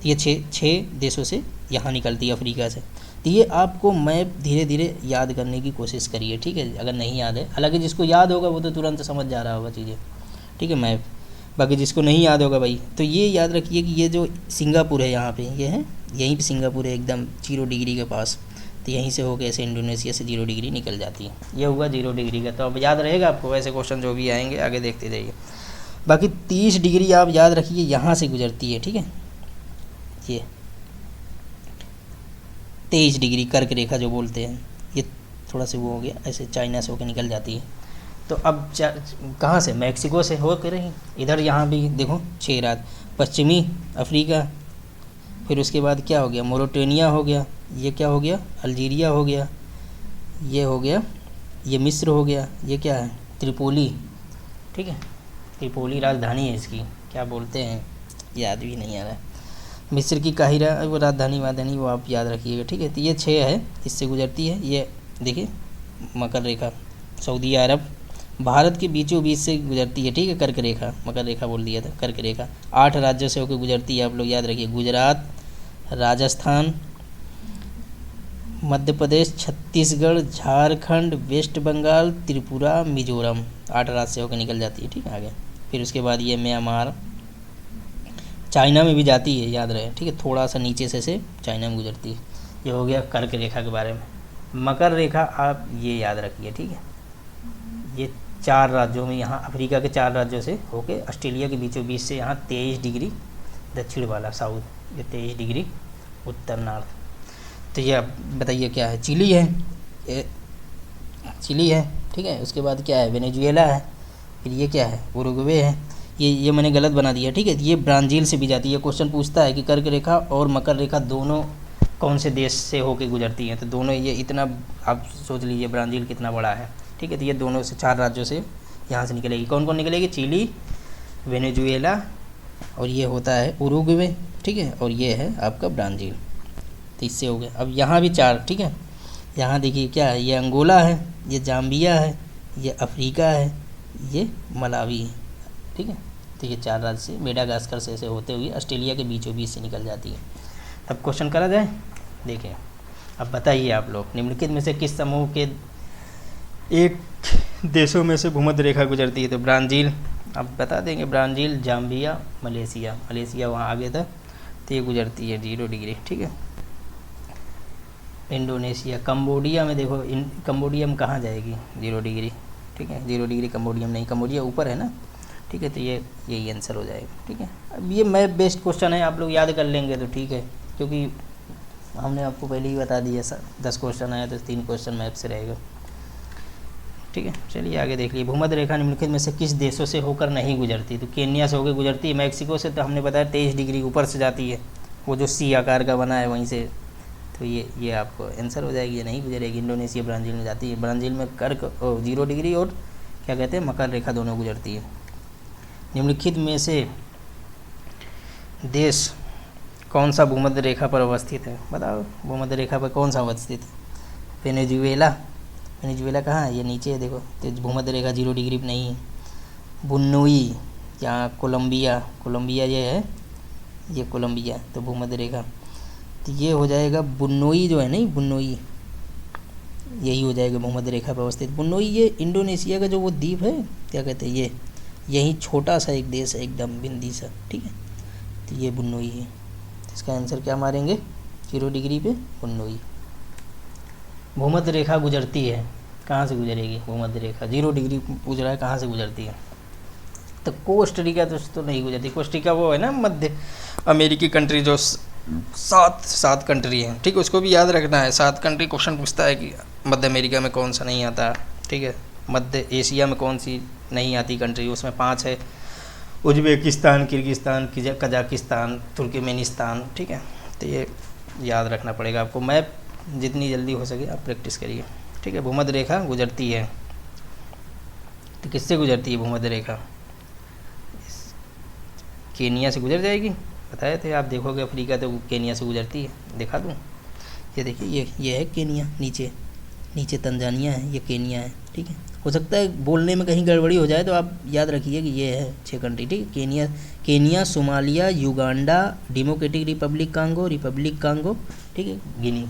ये 6 देशों से यहाँ निकलती है अफ्रीका से। तो ये आपको मैप धीरे धीरे याद करने की कोशिश करिए, ठीक है, अगर नहीं याद है। हालांकि जिसको याद होगा वो तो तुरंत समझ जा रहा होगा चीज़ें, ठीक है, मैप। बाकी जिसको नहीं याद होगा भाई, तो ये याद रखिए कि ये जो सिंगापुर है यहाँ पे, ये है, यहीं पे सिंगापुर है एकदम 0 डिग्री के पास। तो यहीं से होकर ऐसे इंडोनेशिया से 0 डिग्री निकल जाती है। ये हुआ 0 डिग्री का। तो अब याद रहेगा आपको, ऐसे क्वेश्चन जो भी आएंगे आगे देखते जाइए। बाकी 30 डिग्री आप याद रखिए यहाँ से गुजरती है, ठीक है। ये 23 डिग्री कर्क रेखा जो बोलते हैं, ये थोड़ा सा वो हो गया, ऐसे चाइना से होकर निकल जाती है। तो अब कहाँ से? मैक्सिको से होकर ही इधर यहाँ भी देखो 6 राज्य, पश्चिमी अफ्रीका, फिर उसके बाद क्या हो गया? मोरिटानिया हो गया, ये क्या हो गया? अल्जीरिया हो गया, ये हो गया, ये मिस्र हो गया, ये क्या है? त्रिपोली, ठीक है। त्रिपोली राजधानी है इसकी, क्या बोलते हैं याद भी नहीं आ रहा है। मिस्र की काहिरा, वो राजधानी वो आप याद रखिएगा, ठीक है। तो ये 6 है, इससे गुजरती है। ये देखिए मकर रेखा, सऊदी अरब, भारत के बीचों बीच से गुजरती है, ठीक है। कर्क रेखा, मकर रेखा बोल दिया था, कर्क रेखा। 8 राज्यों से होकर गुजरती है, आप लोग याद रखिए। गुजरात, राजस्थान, मध्य प्रदेश, छत्तीसगढ़, झारखंड, वेस्ट बंगाल, त्रिपुरा, मिजोरम। 8 राज्य से होकर निकल जाती है, ठीक है। आगे फिर उसके बाद ये म्यांमार, चाइना में भी जाती है, याद रहे, ठीक है। थोड़ा सा नीचे से चाइना में गुजरती है। ये हो गया कर्क रेखा के बारे में। मकर रेखा आप ये याद रखिए, ठीक है। ये 4 राज्यों में, यहाँ अफ्रीका के 4 राज्यों से होके ऑस्ट्रेलिया के बीचों बीच से यहाँ 23 डिग्री दक्षिण वाला साउथ, ये 23 डिग्री उत्तर नॉर्थ। तो ये आप बताइए क्या है? चिली है, ये चिली है, ठीक है। उसके बाद क्या है? वेनेजुएला है। फिर ये क्या है? उरुग्वे है। ये मैंने गलत बना दिया, ठीक है। ये ब्राज़ील से भी जाती है। क्वेश्चन पूछता है कि कर्क रेखा और मकर रेखा दोनों कौन से देश से होके गुजरती हैं, तो दोनों, ये इतना आप सोच लीजिए ब्राज़ील कितना बड़ा है, ठीक है। तो ये दोनों से 4 राज्यों से यहाँ से निकलेगी। कौन कौन निकलेगी? चिली, वेनेजुएला, और ये होता है उरुग्वे, ठीक है। और ये है आपका ब्राज़ील। तो इससे हो गया। अब यहाँ भी 4, ठीक है। यहाँ देखिए क्या है? ये अंगोला है, ये जाम्बिया है, ये अफ्रीका है, ये मलावी है, ठीक है। तो ये 4 राज्य से, मेडागास्कर से ऐसे होते हुए ऑस्ट्रेलिया के बीचों बीच से निकल जाती है। तब क्वेश्चन करा जाए, देखिए अब बताइए आप लोग, निम्नलिखित में से किस समूह के एक देशों में से भूमध्य रेखा गुजरती है? तो ब्राज़ील, आप बता देंगे, ब्राज़ील, जाम्बिया, मलेशिया वहाँ आगे था, तो ये गुजरती है 0 डिग्री, ठीक है। इंडोनेशिया, कंबोडिया में देखो, कंबोडिया में कहाँ जाएगी 0 डिग्री, ठीक है। 0 डिग्री कंबोडिया में नहीं, कंबोडिया ऊपर है ना, ठीक है। तो यही आंसर हो जाएगा, ठीक है। अब ये मैप बेस्ड क्वेश्चन है, आप लोग याद कर लेंगे तो ठीक है, क्योंकि हमने आपको पहले ही बता दिया सर, 10 क्वेश्चन आया तो 3 क्वेश्चन मैप से रहेगा, ठीक है। चलिए आगे देख लीजिए। भूमध्य रेखा निम्नलिखित में से किस देशों से होकर नहीं गुजरती? तो केन्या से होकर गुजरती है। मैक्सिको से तो हमने बताया 23 डिग्री ऊपर से जाती है, वो जो सी आकार का बना है वहीं से, तो ये आपको आंसर हो जाएगी, ये नहीं गुजरेगी। इंडोनेशिया, ब्राज़ील में जाती है। ब्राज़ील में कर्क 0 डिग्री और क्या कहते हैं, मकर रेखा दोनों गुजरती है। निम्नलिखित में से देश कौन सा भूमध्य रेखा पर अवस्थित है? बताओ, भूमध्य रेखा पर कौन सा अवस्थित है? वेनेजुएला, वेनेजुएला कहाँ है? ये नीचे है, देखो। तो भूमध्य रेखा 0 डिग्री पर नहीं है। बुन्नुई, यहाँ कोलंबिया, ये है, ये कोलंबिया, तो भूमध्य रेखा। तो ये हो जाएगा बुनोई जो है, नहीं बुनोई, यही हो जाएगा भूमध्य रेखा पर अवस्थित। बुनोई ये इंडोनेशिया का जो वो द्वीप है, क्या कहते हैं, ये यही छोटा सा एक देश है एकदम बिंदी सा, ठीक है। तो ये बुनोई है, इसका आंसर क्या मारेंगे, 0 डिग्री पे बुनोई। भूमध्य रेखा गुजरती है, कहाँ से गुजरेगी भूमध्य रेखा, 0 डिग्री पूछ रहा है कहाँ से गुजरती है। तो कोस्टरिका तो नहीं गुजरती, कोस्टरिका वो है ना मध्य अमेरिकी कंट्री जो सात कंट्री है, ठीक है, उसको भी याद रखना है। 7 कंट्री क्वेश्चन पूछता है कि मध्य अमेरिका में कौन सा नहीं आता, ठीक है, मध्य एशिया में कौन सी नहीं आती कंट्री, उसमें 5 है, उज्बेकिस्तान, किर्गिस्तान, कजाकिस्तान, तुर्कमेनिस्तान, ठीक है। तो ये याद रखना पड़ेगा आपको। मैप जितनी जल्दी हो सके आप प्रैक्टिस करिए, ठीक है। भूमध्य रेखा गुजरती है, तो किससे गुजरती है भूमध्य रेखा, केनिया से गुजर जाएगी, बताए थे आप, देखोगे अफ्रीका तो केनिया से गुजरती है, दिखा दूँ, ये देखिए, ये है केनिया, नीचे नीचे तंजानिया है, ये केनिया है, ठीक है। हो सकता है बोलने में कहीं गड़बड़ी हो जाए तो आप याद रखिए कि ये है 6 कंट्री, ठीक है। Kenya, Somalia, Uganda, democratic Republic Congo, ठीक है, गिनी।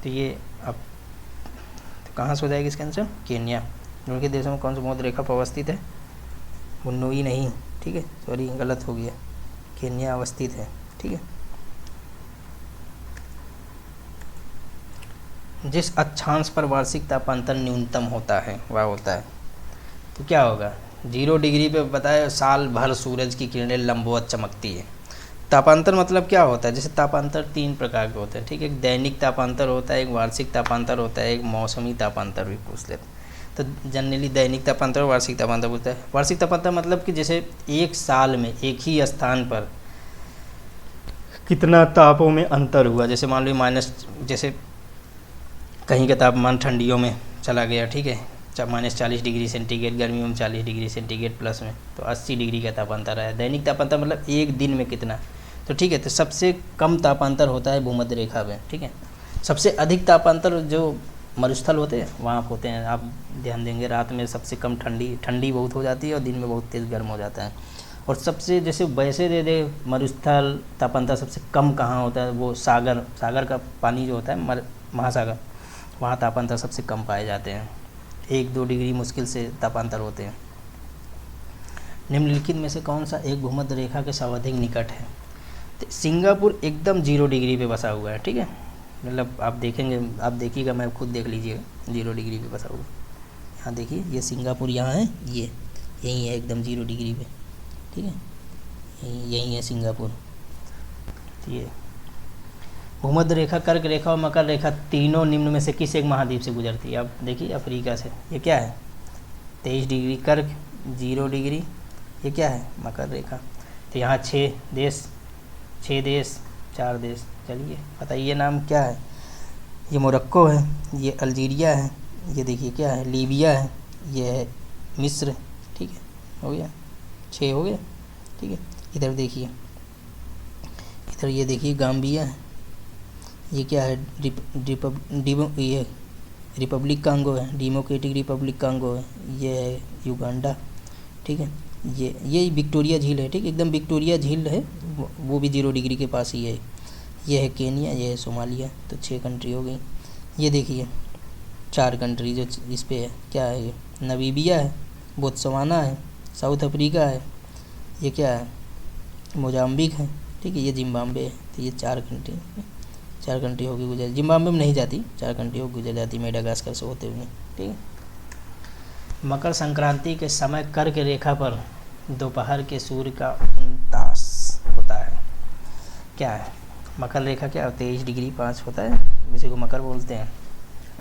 तो ये अब तो कहाँ से हो जाएगी इसका आंसर, केनिया। उनके देशों में कौन सा भूमध्य रेखा पर अवस्थित है, बुनोई नहीं, ठीक है, सॉरी गलत हो गया, केनिया अवस्थित है, ठीक है। जिस अक्षांश पर वार्षिक तापांतर न्यूनतम होता है वह होता है, तो क्या होगा, 0 डिग्री पे बताए साल भर सूरज की किरणें लंबवत चमकती है। तापांतर मतलब क्या होता है, जैसे तापांतर 3 प्रकार के होते हैं, ठीक है, एक दैनिक तापांतर होता है, एक वार्षिक तापांतर होता है, एक मौसमी तापांतर भी पूछ लेते हैं। तो जनरली दैनिक तापांतर और वार्षिक तापांतर पूछता है। वार्षिक तापांतर मतलब कि जैसे एक साल में एक ही स्थान पर कितना तापों में अंतर हुआ, जैसे मान लो माइनस, जैसे कहीं का तापमान ठंडियों में चला गया, ठीक है, -40 डिग्री सेंटीग्रेड, गर्मियों में 40 डिग्री सेंटीग्रेड प्लस में, तो 80 डिग्री का तापांतर है। दैनिक तापांतर मतलब एक दिन में कितना, तो ठीक है, तो सबसे कम तापांतर होता है भूमध्य रेखा में, ठीक है। सबसे अधिक तापांतर जो मरुस्थल होते हैं वहाँ होते हैं, आप ध्यान देंगे, रात में सबसे कम ठंडी बहुत हो जाती है और दिन में बहुत तेज़ गर्म हो जाता है। और सबसे जैसे वैसे दे मरुस्थल तापांतर सबसे कम कहाँ होता है, वो सागर का पानी जो होता है, महासागर, वहाँ तापांतर सबसे कम पाए जाते हैं, 1-2 डिग्री मुश्किल से तापांतर होते हैं। निम्नलिखित में से कौन सा एक भूमध्य रेखा के सर्वाधिक निकट है, तो सिंगापुर एकदम 0 डिग्री पे बसा हुआ है, ठीक है, मतलब आप देखेंगे, आप देखिएगा, मैं खुद देख लीजिएगा, 0 डिग्री पे बसा हुआ। यहाँ देखिए, ये सिंगापुर यहाँ है, ये यहीं है एकदम 0 डिग्री पे, ठीक है, यहीं है सिंगापुर। ये भूमध्य रेखा, कर्क रेखा और मकर रेखा तीनों निम्न में से किस एक महाद्वीप से गुजरती है, आप देखिए अफ्रीका से। ये क्या है, 23 डिग्री कर्क, 0 डिग्री, ये क्या है मकर रेखा। तो यहाँ 6 देश, 4 देश, चलिए बताइए नाम क्या है। ये मोरक्को है, ये अल्जीरिया है, ये देखिए क्या है, लीबिया है, ये है मिस्र, ठीक है, हो गया 6 हो गया, ठीक है। इधर देखिए, इधर ये देखिए गाम्बिया है, ये क्या है, ये रिपब्लिक कांगो है, डेमोक्रेटिक रिपब्लिक कांगो है, ये है युगांडा, ठीक है। ये विक्टोरिया झील है, ठीक है, एकदम विक्टोरिया झील है, वो भी 0 डिग्री के पास ही है। ये है केनिया, ये है सोमालिया, तो 6 कंट्री हो गई। ये देखिए 4 कंट्री जो इस पे है, क्या है, ये नमीबिया है, बोत्सवाना है, साउथ अफ्रीका है, ये क्या है, मोजाम्बिक है, ठीक है, ये जिम्बाब्वे है। तो ये 4 कंट्री होगी गुजर, जिम्बाब्वे में नहीं जाती, 4 कंट्री होगी गुजर जाती मेडागास्कर से होते हुए, ठीक है। मकर संक्रांति के समय कर्क रेखा पर दोपहर के सूर्य का उनतास होता है, क्या है मकर रेखा, क्या 23 डिग्री 5 होता है, इसी को मकर बोलते हैं,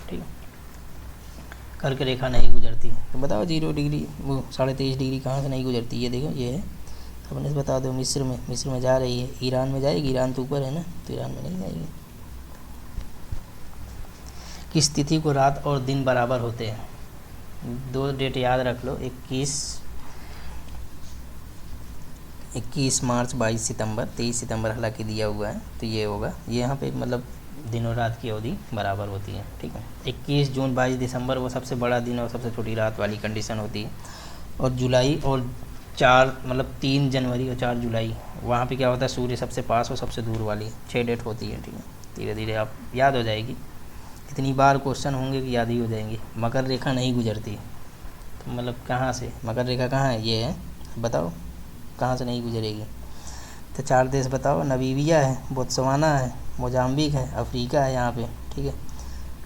ठीक है। कर्क रेखा नहीं गुजरती, तो बताओ 0 डिग्री, वो 23.5 डिग्री कहाँ से नहीं गुजरती, ये देखो, ये है, अपने से बता दो, मिस्र में जा रही है, ईरान में जाएगी, ईरान तो ऊपर है ना, तो ईरान में नहीं जाएगी। किस तिथि को रात और दिन बराबर होते हैं, 2 डेट याद रख लो, 21 मार्च, 22 सितंबर, 23 सितंबर हालांकि दिया हुआ है, तो ये होगा, ये यहाँ पे मतलब दिन और रात की अवधि बराबर होती है, ठीक है। 21 जून 22 दिसंबर वो सबसे बड़ा दिन और सबसे छोटी रात वाली कंडीशन होती है, और जुलाई और 4 मतलब 3 जनवरी और 4 जुलाई, वहाँ पे क्या होता है, सूर्य सबसे पास और सबसे दूर वाली 6 डेट होती है। ठीक है, धीरे धीरे आप याद हो जाएगी, इतनी बार क्वेश्चन होंगे कि याद ही हो जाएंगी। मकर रेखा नहीं गुजरती, तो मतलब कहाँ से मकर रेखा कहाँ है, ये है, बताओ कहाँ से नहीं गुजरेगी। तो 4 देश बताओ, नमीबिया है, बोत्सवाना है, मोजाम्बिक है, अफ्रीका है यहाँ पे। ठीक है,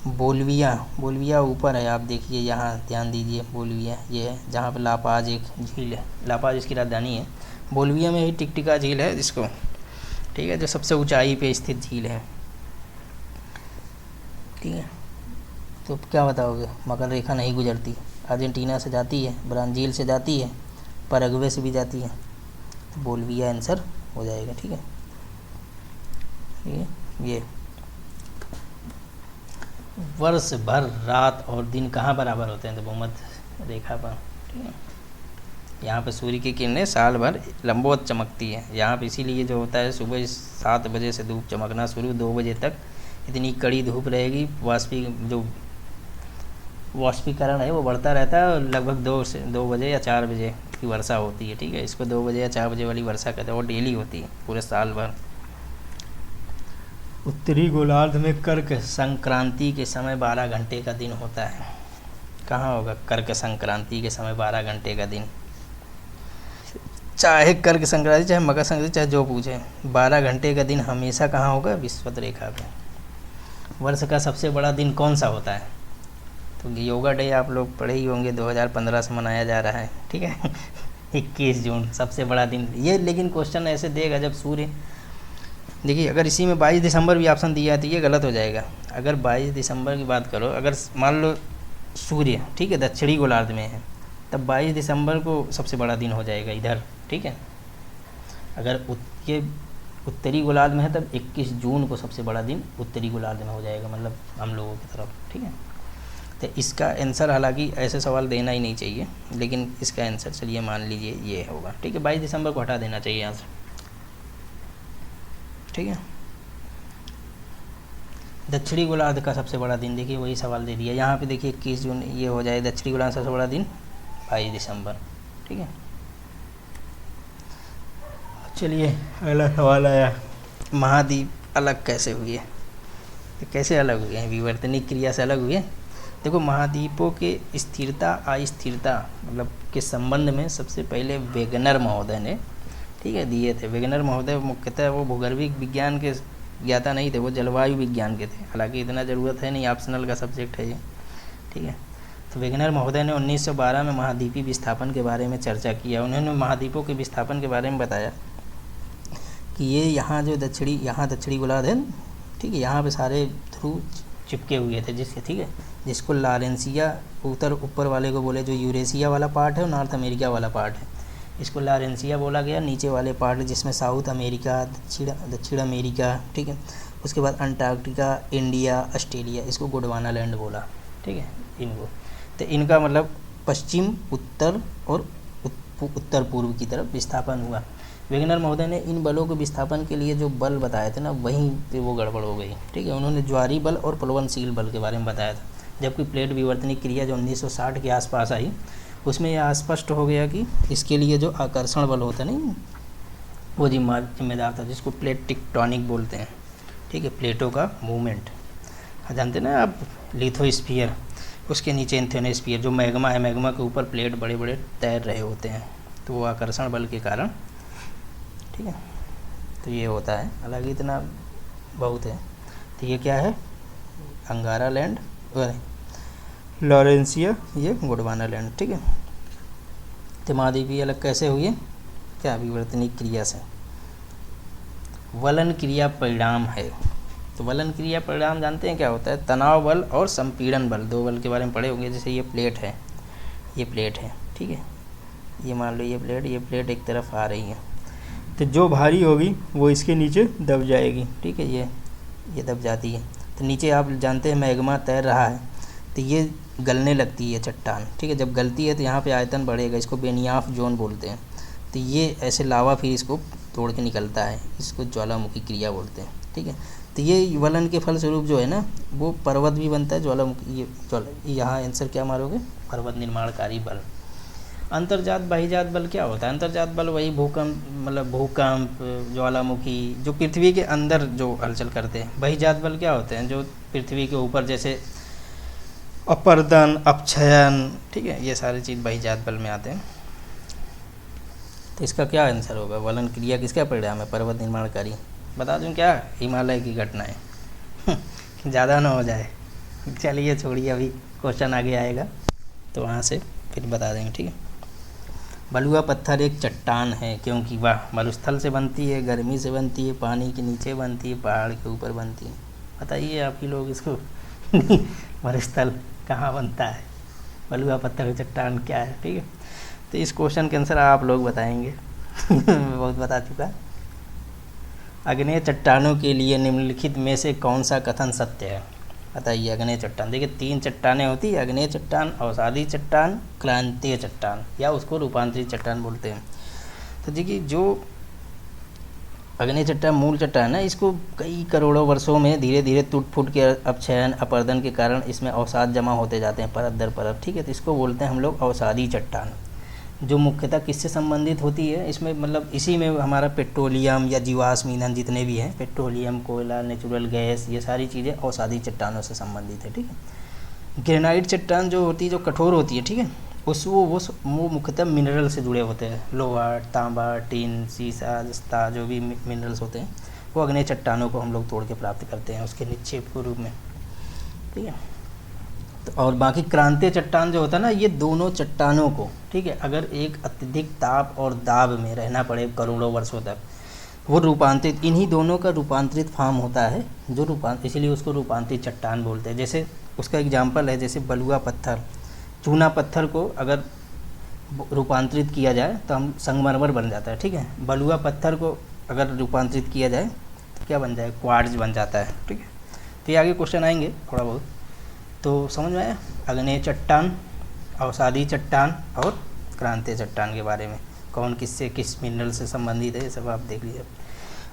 बोलिविया ऊपर है, आप देखिए यहाँ ध्यान दीजिए, बोलिविया ये है जहाँ पे लापाज एक झील है, लापाज इसकी राजधानी है। बोलिविया में ही टिकटिका झील है जिसको, ठीक है, जो सबसे ऊंचाई पे स्थित झील है। ठीक है, तो क्या बताओगे, मकर रेखा नहीं गुजरती, अर्जेंटीना से जाती है, ब्राज़ील से जाती है, पैराग्वे से भी जाती है, तो बोलिविया आंसर हो जाएगा। ठीक है, ये वर्ष भर रात और दिन कहाँ बराबर होते हैं, तो भूमध्य रेखा पर। ठीक है, यहाँ पे सूर्य की किरणें साल भर लंबवत चमकती है। यहाँ पे इसीलिए जो होता है, सुबह 7 बजे से धूप चमकना शुरू, 2 बजे तक इतनी कड़ी धूप रहेगी, वाष्पीकरण है वो बढ़ता रहता है, और लगभग 2 बजे या 4 बजे की वर्षा होती है। ठीक है, इसको 2 बजे या 4 बजे वाली वर्षा कहते हैं, वो डेली होती है पूरे साल भर। उत्तरी गोलार्ध में कर्क संक्रांति के समय 12 घंटे का दिन होता है। कहाँ होगा कर्क संक्रांति के समय 12 घंटे का दिन, चाहे कर्क संक्रांति चाहे मकर संक्रांति चाहे जो पूछे, 12 घंटे का दिन हमेशा कहाँ होगा, विषुवत रेखा पे। वर्ष का सबसे बड़ा दिन कौन सा होता है, तो योगा डे आप लोग पढ़े ही होंगे, 2015 से मनाया जा रहा है। ठीक है 21 जून सबसे बड़ा दिन ये, लेकिन क्वेश्चन ऐसे देगा जब सूर्य, देखिए अगर इसी में 22 दिसंबर भी ऑप्शन दिया तो ये गलत हो जाएगा। अगर 22 दिसंबर की बात करो, अगर मान लो सूर्य, ठीक है, दक्षिणी गोलार्ध में है, तब 22 दिसंबर को सबसे बड़ा दिन हो जाएगा इधर। ठीक है, अगर ये उत्तरी गोलार्ध में है तब 21 जून को सबसे बड़ा दिन उत्तरी गोलार्ध में हो जाएगा, मतलब हम लोगों की तरफ। ठीक है, तो इसका आंसर, हालांकि ऐसे सवाल देना ही नहीं चाहिए, लेकिन इसका आंसर चलिए मान लीजिए ये होगा। ठीक है, 22 दिसंबर को हटा देना चाहिए यहाँ से। ठीक है, दक्षिणी गोलार्ध का सबसे बड़ा दिन, देखिए वही सवाल दे दिया यहाँ पे, देखिए 21 जून ये हो जाए, दक्षिणी गोलार्ध सबसे बड़ा दिन 22 दिसंबर। ठीक है, चलिए अगला सवाल आया, महाद्वीप अलग कैसे हुए, तो कैसे अलग हुए हैं, विवर्तनिक क्रिया से अलग हुए। देखो, महाद्वीपों के स्थिरता अस्थिरता मतलब के संबंध में सबसे पहले वेगनर महोदय ने, ठीक है, दिए थे। वेगनर महोदय मुख्यतः वो भूगर्भिक विज्ञान के ज्ञाता नहीं थे, वो जलवायु विज्ञान के थे, हालांकि इतना ज़रूरत है नहीं, ऑप्शनल का सब्जेक्ट है ये। ठीक है, तो वेगनर महोदय ने 1912 में महाद्वीपीय विस्थापन के बारे में चर्चा किया। उन्होंने महाद्वीपों के विस्थापन के बारे में बताया कि ये यहाँ जो दक्षिणी गोलार्ध है, ठीक है, यहाँ पे सारे थ्रू चिपके हुए थे, जिसके, ठीक है, जिसको लॉरेंसिया ऊपर वाले को बोले, जो यूरेशिया वाला पार्ट है और नॉर्थ अमेरिका वाला पार्ट है, इसको लॉरेंसिया बोला गया। नीचे वाले पार्ट जिसमें साउथ अमेरिका, दक्षिण अमेरिका, ठीक है, उसके बाद अंटार्कटिका, इंडिया, ऑस्ट्रेलिया, इसको गोंडवाना लैंड बोला। ठीक है, इनको, तो इनका मतलब पश्चिम, उत्तर और उत्तर पूर्व की तरफ विस्थापन हुआ। वेगनर महोदय ने इन बलों के विस्थापन के लिए जो बल बताए थे ना, वहीं पे वो गड़बड़ हो गई। ठीक है, उन्होंने ज्वारी बल और प्लवनशील बल के बारे में बताया था, जबकि प्लेट विवर्तनिक क्रिया जो 1960 के आसपास आई, उसमें यह स्पष्ट हो गया कि इसके लिए जो आकर्षण बल होता नहीं, वो जिम्मेदार था, जिसको प्लेट टेक्टोनिक बोलते हैं। ठीक है, प्लेटों का मूवमेंट जानते ना आप, लिथोस्फीयर, उसके नीचे एंथेनोस्फीयर, जो मैग्मा है, मैग्मा के ऊपर प्लेट बड़े बड़े तैर रहे होते हैं, तो वो आकर्षण बल के कारण, ठीक है, तो ये होता है। हालांकि इतना बहुत है। तो ये क्या है, अंगारा लैंड, लॉरेंसिया, ये गोंडवाना लैंड। ठीक है, तो महाद्वीपीय अलग कैसे हुए, क्या, विवर्तनिक क्रिया से। वलन क्रिया परिणाम है, तो वलन क्रिया परिणाम जानते हैं क्या होता है, तनाव बल और संपीड़न बल, दो बल के बारे में पढ़े होंगे। जैसे ये प्लेट है, ये प्लेट है, ठीक है, ये मान लो ये प्लेट एक तरफ आ रही है, तो जो भारी होगी वो इसके नीचे दब जाएगी। ठीक है, ये दब जाती है, तो नीचे आप जानते हैं मैग्मा तैर रहा है, तो ये गलने लगती है चट्टान। ठीक है, जब गलती है तो यहाँ पे आयतन बढ़ेगा, इसको बेनियाफ जोन बोलते हैं। तो ये ऐसे लावा फिर इसको तोड़ के निकलता है, इसको ज्वालामुखी क्रिया बोलते हैं। ठीक है, तो ये वलन के फलस्वरूप जो है ना, वो पर्वत भी बनता है, ज्वालामुखी, ये यहाँ आंसर क्या मारोगे, पर्वत निर्माणकारी बल। अंतर्जात बाह्यजात बल क्या होता है? अंतर्जात बल वही भूकंप, मतलब भूकंप, ज्वालामुखी, जो पृथ्वी के अंदर जो हलचल करते हैं। बाह्यजात बल क्या होते हैं? जो पृथ्वी के ऊपर, जैसे अपर्दन, अपक्षयन, ठीक है, ये सारी चीज़ बाह्यजात बल में आते हैं। तो इसका क्या आंसर होगा? वलन क्रिया किसका परिणाम है? पर्वत निर्माणकारी। बता दूं क्या? हिमालय की घटना है। ज़्यादा ना हो जाए। चलिए छोड़िए, अभी क्वेश्चन आगे आएगा तो वहाँ से फिर बता देंगे, ठीक है। बलुआ पत्थर एक चट्टान है क्योंकि वह मरुस्थल से बनती है, गर्मी से बनती है, पानी के नीचे बनती है, पहाड़ के ऊपर बनती है। बताइए आप ही लोग इसको। मरुस्थल कहाँ बनता है? बलुआ पत्थर चट्टान क्या है, ठीक है। तो इस क्वेश्चन के आंसर आप लोग बताएंगे। बहुत बता चुका। अग्नेय चट्टानों के लिए निम्नलिखित में से कौन सा कथन सत्य है? बताइए। अग्नेय चट्टान, देखिए 3 चट्टानें होती है, अग्नेय चट्टान, अवसादी चट्टान, क्रांतीय चट्टान, या उसको रूपांतरित चट्टान बोलते हैं। तो देखिए जो अग्नेय चट्टान मूल चट्टान है, इसको कई करोड़ों वर्षों में धीरे धीरे टूट फूट के अपक्षयन, अपर्दन के कारण इसमें अवसाद जमा होते जाते हैं परत दर परत, ठीक है। तो इसको बोलते हैं हम लोग अवसादी चट्टान, जो मुख्यतः किससे संबंधित होती है? इसमें मतलब इसी में हमारा पेट्रोलियम या जीवाश्म ईंधन जितने भी हैं, पेट्रोलियम, कोयला, नेचुरल गैस, ये सारी चीज़ें अवसादी चट्टानों से संबंधित है, ठीक है। ग्रेनाइट चट्टान जो होती है, जो कठोर होती है, ठीक है, वो मुख्यतः मिनरल से जुड़े होते हैं। लोहा, तांबा, टीन, सीसा, जस्ता, जो भी मिनरल्स होते हैं, वो अग्नेय चट्टानों को हम लोग तोड़ के प्राप्त करते हैं उसके निक्षेप के रूप में, ठीक है। तो और बाकी क्रांतीय चट्टान जो होता है ना, ये दोनों चट्टानों को, ठीक है, अगर एक अत्यधिक ताप और दाब में रहना पड़े करोड़ों वर्षों तक, वो रूपांतरित, इन्हीं दोनों का रूपांतरित फॉर्म होता है, जो इसलिए उसको रूपांतरित चट्टान बोलते हैं। जैसे उसका एग्जाम्पल है, जैसे बलुआ पत्थर, चूना पत्थर को अगर रूपांतरित किया जाए तो हम संगमरमर बन जाता है, ठीक है। बलुआ पत्थर को अगर रूपांतरित किया जाए तो क्या बन जाए? क्वार्ट्ज बन जाता है, ठीक है। तो ये आगे क्वेश्चन आएंगे थोड़ा बहुत, तो समझ में आया? अग्नेय चट्टान, अवसादी चट्टान और क्रांतीय चट्टान के बारे में, कौन किससे किस मिनरल से संबंधित है, ये सब आप देख लीजिए।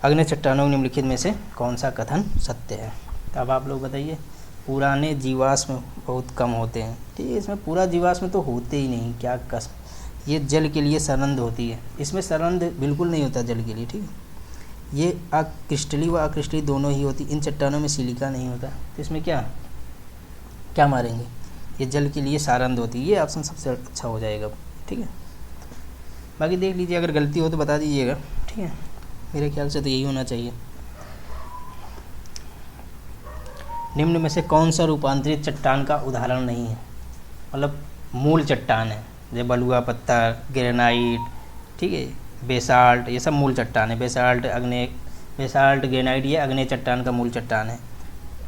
अग्नेय चट्टानों निम्नलिखित में से कौन सा कथन सत्य है? तो अब आप लोग बताइए। पुराने जीवाश्म बहुत कम होते हैं, ठीक है, इसमें पूरा जीवाश्म तो होते ही नहीं, क्या कसम। ये जल के लिए सरंद होती है, इसमें सरंद बिल्कुल नहीं होता जल के लिए, ठीक है। ये क्रिस्टली व अक्रिस्टली दोनों ही होती। इन चट्टानों में सिलिका नहीं होता, तो इसमें क्या मारेंगे? ये जल के लिए सारंद होती है। ये ऑप्शन सबसे अच्छा हो जाएगा, ठीक है। बाकी देख लीजिए, अगर गलती हो तो बता दीजिएगा, ठीक है। मेरे ख्याल से तो यही होना चाहिए। निम्न में से कौन सा रूपांतरित चट्टान का उदाहरण नहीं है? मतलब मूल चट्टान है, जैसे बलुआ पत्थर, ग्रेनाइट, ठीक है, बेसाल्ट, ये सब मूल चट्टान है। बेसाल्ट, ग्रेनाइट ये अग्नेय चट्टान का मूल चट्टान है।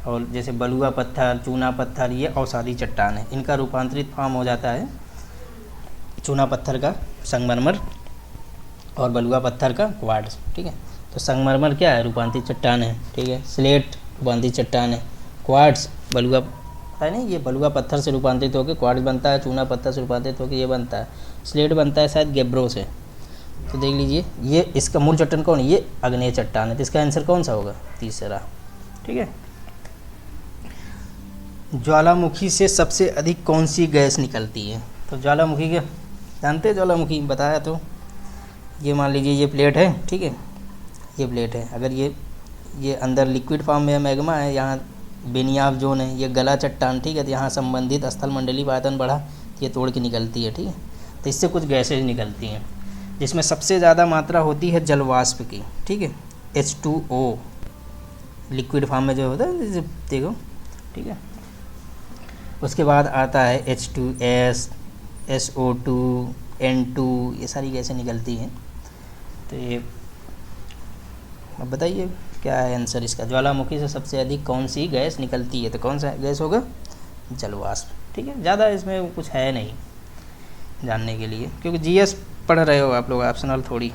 और जैसे बलुआ पत्थर, चूना पत्थर, ये अवसादी चट्टान है। इनका रूपांतरित फॉर्म हो जाता है चूना पत्थर का संगमरमर और बलुआ पत्थर का क्वार्ट्ज, ठीक है। तो संगमरमर क्या है? रूपांतरित चट्टान है, ठीक है। स्लेट रूपांतरित चट्टान है। क्वार्ट्ज बलुआ है नहीं, ये बलुआ पत्थर से रूपांतरित होकर क्वार्ट्ज बनता है। चूना पत्थर से रूपांतरित होकर ये बनता है। स्लेट बनता है शायद गेब्रो से। तो देख लीजिए, ये इसका मूल चट्टान कौन है? ये अग्नेय चट्टान है। तो इसका आंसर कौन सा होगा? तीसरा, ठीक है। ज्वालामुखी से सबसे अधिक कौन सी गैस निकलती है? तो ज्वालामुखी के जानते हैं, ज्वालामुखी बताया। तो ये मान लीजिए ये प्लेट है, ठीक है, ये प्लेट है। अगर ये अंदर लिक्विड फॉर्म में मैग्मा है, यहाँ बेनियाफ जोन है, ये गला चट्टान, ठीक है। तो यहाँ संबंधित स्थल मंडलीय आयतन बढ़ा, ये तोड़ के निकलती है, ठीक है। तो इससे कुछ गैसेज निकलती हैं, जिसमें सबसे ज़्यादा मात्रा होती है जलवाष्प की, ठीक है, H2O लिक्विड फॉर्म में जो होता है, देखो, ठीक है। उसके बाद आता है H2S, SO2, N2, ये सारी गैसें निकलती हैं। तो ये अब बताइए क्या है आंसर इसका? ज्वालामुखी से सबसे अधिक कौन सी गैस निकलती है? तो कौन सा गैस होगा? जलवाष्प, ठीक है। ज़्यादा इसमें कुछ है नहीं जानने के लिए, क्योंकि GS पढ़ रहे हो आप लोग, ऑप्शनल थोड़ी।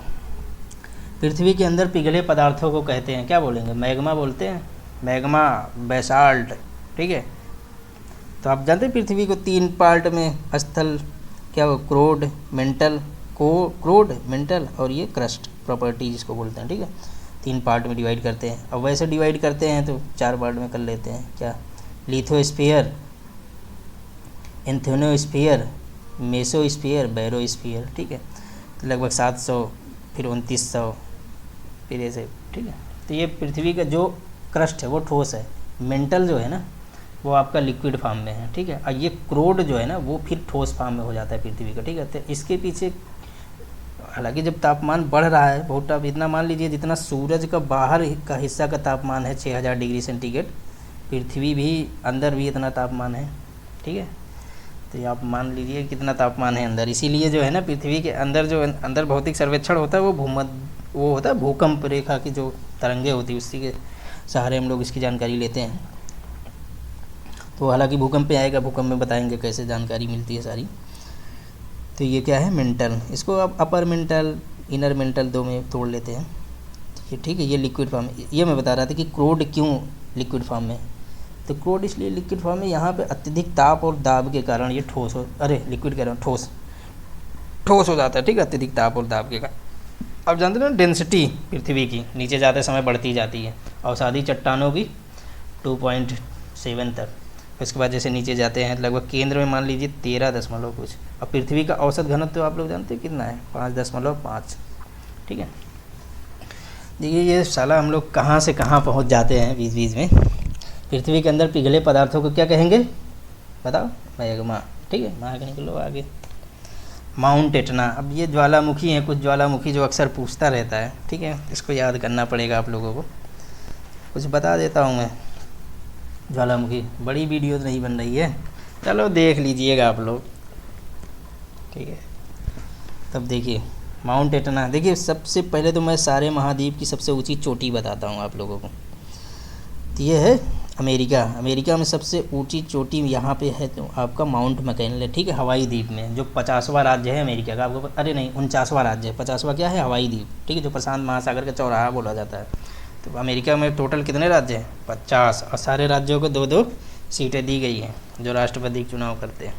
पृथ्वी के अंदर पिघले पदार्थों को कहते हैं, क्या बोलेंगे? मैग्मा बोलते हैं, मैग्मा, बेसाल्ट, ठीक है। तो आप जानते हैं पृथ्वी को 3 पार्ट में स्थल क्या हो? क्रोड, मेंटल और ये क्रस्ट प्रॉपर्टी जिसको बोलते हैं, ठीक है। 3 पार्ट में डिवाइड करते हैं। अब वैसे डिवाइड करते हैं तो 4 पार्ट में कर लेते हैं, क्या? लिथोस्फीयर, एंथोनोस्फीयर, मेसोस्फीयर, बैरोस्फीयर, ठीक है। तो लगभग 700, फिर 2900, फिर ऐसे, ठीक है। तो ये पृथ्वी का जो क्रस्ट है वो ठोस है, मेंटल जो है ना वो आपका लिक्विड फॉर्म में है, ठीक है। और ये क्रोड जो है ना वो फिर ठोस फॉर्म में हो जाता है पृथ्वी का, ठीक है। तो इसके पीछे हालांकि जब तापमान बढ़ रहा है बहुत, आप इतना मान लीजिए जितना सूरज का बाहर का हिस्सा का तापमान है 6000 डिग्री सेंटीग्रेड, पृथ्वी भी अंदर भी इतना तापमान है, ठीक है। तो ये आप मान लीजिए कितना तापमान है अंदर। इसीलिए जो है ना पृथ्वी के अंदर जो अंदर भौतिक सर्वेक्षण होता है वो होता है भूकंप रेखा की जो तरंगे होती है उसी के सहारे हम लोग इसकी जानकारी लेते हैं। तो हालांकि भूकंप पे आएगा, भूकंप में बताएंगे कैसे जानकारी मिलती है सारी। तो ये क्या है मेंटल, इसको आप अपर मेंटल इनर मेंटल दो में तोड़ लेते हैं, ठीक है। ये लिक्विड फॉर्म, ये मैं बता रहा था कि क्रोड क्यों लिक्विड फॉर्म में। तो क्रोड इसलिए लिक्विड फॉर्म में, यहाँ पे अत्यधिक ताप और दाब के कारण ये ठोस हो, अरे लिक्विड कह रहा हूँ, ठोस हो जाता है, ठीक है, अत्यधिक ताप और दाब के कारण। आप जानते हैं ना डेंसिटी पृथ्वी की नीचे जाते समय बढ़ती जाती है, अवसादी चट्टानों की 2.7 तक, उसके बाद जैसे नीचे जाते हैं लगभग केंद्र में मान लीजिए 13 दशमलव कुछ। और पृथ्वी का औसत घनत्व तो आप लोग जानते हैं कितना है, 5.5, ठीक है। देखिए ये साला हम लोग कहाँ से कहाँ पहुँच जाते हैं बीच बीच में। पृथ्वी के अंदर पिघले पदार्थों को क्या कहेंगे बताओ, मैग्मा, ठीक है। वहाँ के निकलो आगे, माउंट एटना। अब ये ज्वालामुखी हैं, कुछ ज्वालामुखी जो अक्सर पूछता रहता है, ठीक है, इसको याद करना पड़ेगा आप लोगों को। कुछ बता देता हूँ मैं, ज्वालामुखी बड़ी वीडियो नहीं बन रही है, चलो देख लीजिएगा आप लोग, ठीक है। तब देखिए माउंट एटना, देखिए सबसे पहले तो मैं सारे महाद्वीप की सबसे ऊंची चोटी बताता हूँ आप लोगों को। तो ये है अमेरिका, अमेरिका में सबसे ऊंची चोटी यहाँ पे है तो आपका माउंट मैकिनले, ठीक है, हवाई द्वीप में, जो 50वां राज्य है अमेरिका का, आपको अरे नहीं 49वां राज्य है, 50वां क्या है हवाई द्वीप, ठीक है, जो प्रशांत महासागर का चौराहा बोला जाता है। तो अमेरिका में टोटल कितने राज्य हैं 50, और सारे राज्यों को 2-2 सीटें दी गई हैं जो राष्ट्रपति चुनाव करते हैं,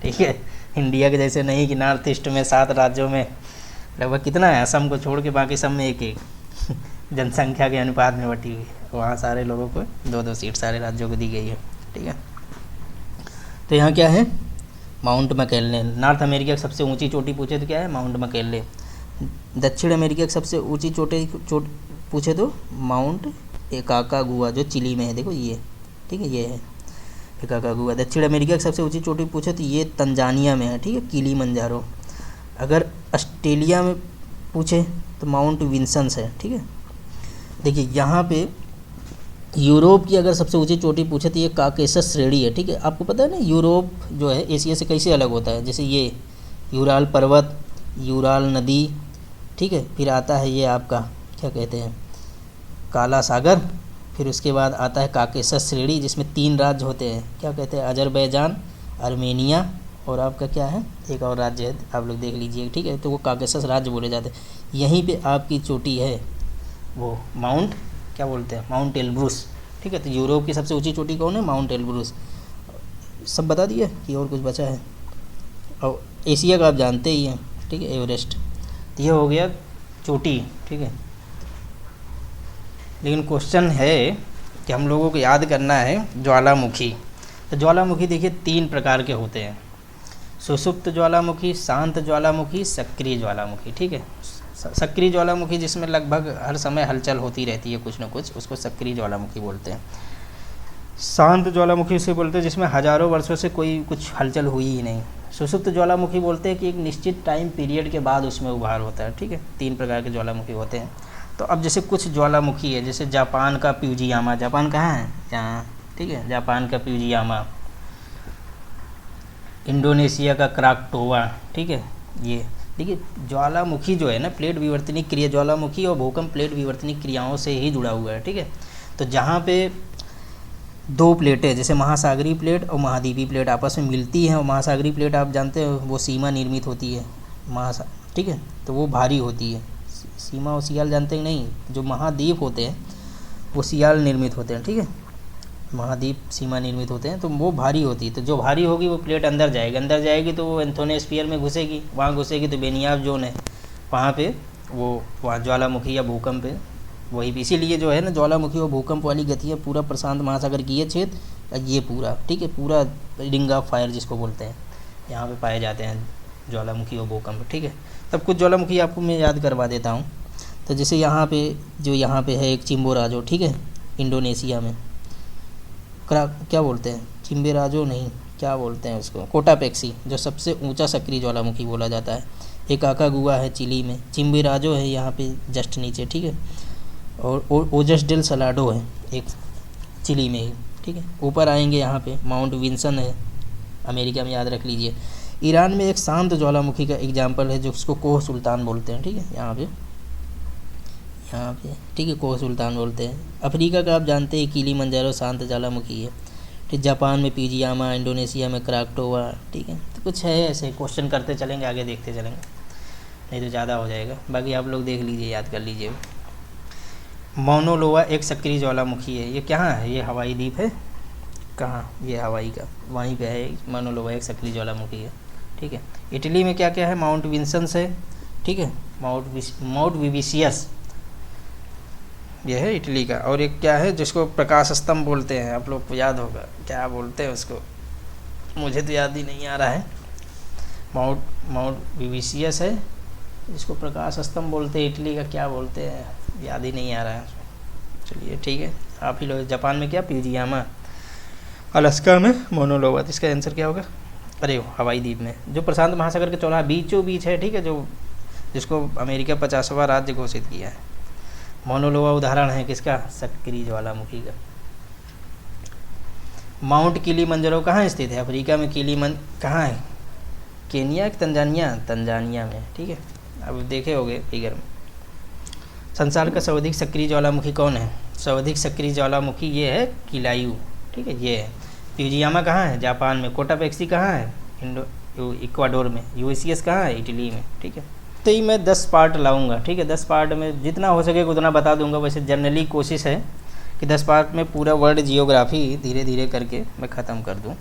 ठीक है। इंडिया के जैसे नहीं कि नॉर्थ ईस्ट में 7 राज्यों में लगभग कितना है, असम को छोड़ के बाकी सब में 1-1 जनसंख्या के अनुपात में बटी हुई है, वहाँ सारे लोगों को 2-2 सीट सारे राज्यों को दी गई है, ठीक है। तो यहाँ क्या है माउंट मैकिनले। नॉर्थ अमेरिका की सबसे ऊंची चोटी पूछे तो क्या है माउंट मैकिनले। दक्षिण अमेरिका की सबसे ऊंची चोट पूछे तो माउंट एकाकागुआ जो चिली में है, देखो ये, ठीक है, ये है एकाकागुआ। दक्षिण अमेरिका की सबसे ऊंची चोटी पूछे तो ये तंजानिया में है, ठीक है, किलीमंजारो। अगर ऑस्ट्रेलिया में पूछे तो माउंट विंसन्स है, ठीक है। देखिए यहाँ पे यूरोप की अगर सबसे ऊंची चोटी पूछे तो ये काकेशस श्रेणी है, ठीक है। आपको पता है ना यूरोप जो है एशिया से कैसे अलग होता है, जैसे ये यूराल पर्वत, यूराल नदी, ठीक है, फिर आता है ये आपका क्या कहते हैं काला सागर, फिर उसके बाद आता है काकेशस श्रेणी जिसमें 3 राज्य होते हैं, क्या कहते हैं अजरबैजान, आर्मेनिया और आपका क्या है एक और राज्य है आप लोग देख लीजिए, ठीक है। तो वो काकेशस राज्य बोले जाते हैं। यहीं पे आपकी चोटी है वो माउंट क्या बोलते हैं माउंट एल्ब्रूस, ठीक है। तो यूरोप की सबसे ऊंची चोटी कौन है माउंट एल्ब्रूस। सब बता दिया कि और कुछ बचा है। और एशिया का आप जानते ही हैं, ठीक है, एवरेस्ट। तो ये हो गया चोटी, ठीक है। लेकिन क्वेश्चन है कि हम लोगों को याद करना है ज्वालामुखी। तो ज्वालामुखी देखिए 3 प्रकार के होते हैं, सुषुप्त ज्वालामुखी, शांत ज्वालामुखी, सक्रिय ज्वालामुखी, ठीक है। सक्रिय ज्वालामुखी जिसमें लगभग हर समय हलचल होती रहती है कुछ न कुछ, उसको सक्रिय ज्वालामुखी बोलते हैं। शांत ज्वालामुखी उसे बोलते हैं जिसमें हजारों वर्षों से कोई कुछ हलचल हुई ही नहीं। सुषुप्त ज्वालामुखी बोलते हैं कि एक निश्चित टाइम पीरियड के बाद उसमें उभार होता है, ठीक है। 3 प्रकार के ज्वालामुखी होते हैं। तो अब जैसे कुछ ज्वालामुखी है, जैसे जापान का फ्यूजियामा, जापान कहाँ है यहाँ, ठीक है, जापान का फ्यूजियामा, इंडोनेशिया का क्राकटोवा, ठीक है। ये देखिए ज्वालामुखी जो है ना प्लेट विवर्तनिक क्रिया, ज्वालामुखी और भूकंप प्लेट विवर्तनिक क्रियाओं से ही जुड़ा हुआ है, ठीक है। तो जहाँ पे 2 प्लेटें जैसे महासागरीय प्लेट और महाद्वीपीय प्लेट आपस में मिलती हैं, और महासागरीय प्लेट आप जानते हो वो सीमा निर्मित होती है ठीक है, तो वो भारी होती है। सीमा और सियाल जानते हैं नहीं, जो महाद्वीप होते हैं वो सियाल निर्मित होते हैं, ठीक है, महाद्वीप सीमा निर्मित होते हैं, तो वो भारी होती है। तो जो भारी होगी वो प्लेट अंदर जाएगी तो वो एंथोनोस्फीयर में घुसेगी, वहाँ घुसेगी तो बेनियाब जोन है, वहाँ पे वहाँ ज्वालामुखी या भूकंप है वही। इसीलिए जो है ना ज्वालामुखी और भूकंप वाली गतियाँ पूरा प्रशांत महासागर की ये क्षेत्र, ये पूरा, ठीक है, पूरा रिंग ऑफ फायर जिसको बोलते हैं, यहाँ पे पाए जाते हैं ज्वालामुखी और भूकंप। ठीक है, तब कुछ ज्वालामुखी आपको मैं याद करवा देता हूँ। तो जैसे यहाँ पे है एक चिम्बोराजो, ठीक है, इंडोनेशिया में। क्या बोलते हैं, चिम्बोराजो नहीं, क्या बोलते हैं उसको, कोटापेक्सी, जो सबसे ऊंचा सक्रिय ज्वालामुखी बोला जाता है। एक आकागुआ है चिली में, चिम्बोराजो है यहाँ पे जस्ट नीचे, ठीक है, और ओजस डेल सलाडो है एक चिली में ही। ठीक है, ऊपर आएंगे यहाँ पे माउंट विंसन है अमेरिका में, याद रख लीजिए। ईरान में एक शांत ज्वालामुखी का एग्जाम्पल है जो उसको कोह सुल्तान बोलते हैं। ठीक है, यहाँ पे ठीक है, कोह सुल्तान बोलते हैं। अफ्रीका का आप जानते हैं किलिमंजारो शांत ज्वालामुखी है। ठीक, जापान में पीजियामा, इंडोनेशिया में क्राकटोवा। ठीक है, तो कुछ है ऐसे, क्वेश्चन करते चलेंगे, आगे देखते चलेंगे, नहीं तो ज़्यादा हो जाएगा। बाकी आप लोग देख लीजिए, याद कर लीजिए। मौना लोआ एक सक्रिय ज्वालामुखी है। ये कहाँ है, ये हवाई द्वीप है, कहाँ, ये हवाई का वहीं पे है। मौना लोआ एक सक्रिय ज्वालामुखी है। ठीक है, इटली में क्या क्या है, माउंट विंसन्स है। ठीक है, माउंट विविसियस ये है इटली का। और एक क्या है जिसको प्रकाश स्तंभ बोलते हैं, आप लोग को याद होगा, क्या बोलते हैं उसको, मुझे तो याद ही नहीं आ रहा है। माउंट विविसियस है जिसको प्रकाश स्तंभ बोलते हैं। इटली का क्या बोलते हैं, याद ही नहीं आ रहा है। चलिए ठीक है, आप ही लोग। जापान में क्या, पीजियामा। अलास्का में मौना लोआ। तो इसका आंसर क्या होगा, अरे हवाई द्वीप में, जो प्रशांत महासागर के चौराहा बीचों बीच है। ठीक है, जो जिसको अमेरिका 50वां राज्य घोषित किया है। मौना लोआ उदाहरण है किसका, सक्रिय ज्वालामुखी का। माउंट किलिमंजारो कहाँ स्थित है, अफ्रीका में। कहाँ है, केनिया कि तंजानिया, तंजानिया में। ठीक है, अब देखे होंगे फिगर में। संसार का सर्वाधिक सक्रिय ज्वालामुखी कौन है, सर्वाधिक सक्रिय ज्वालामुखी ये है किलायू। ठीक है, ये है। फ्यूजियामा कहाँ है, जापान में। कोटापेक्सी कहाँ है, इक्वाडोर में। यूएसीएस कहाँ है, इटली में। ठीक है, तो ही मैं 10 पार्ट लाऊंगा। ठीक है, 10 पार्ट में जितना हो सके उतना बता दूंगा। वैसे जनरली कोशिश है कि 10 पार्ट में पूरा वर्ल्ड जियोग्राफी धीरे धीरे करके मैं ख़त्म कर दूं।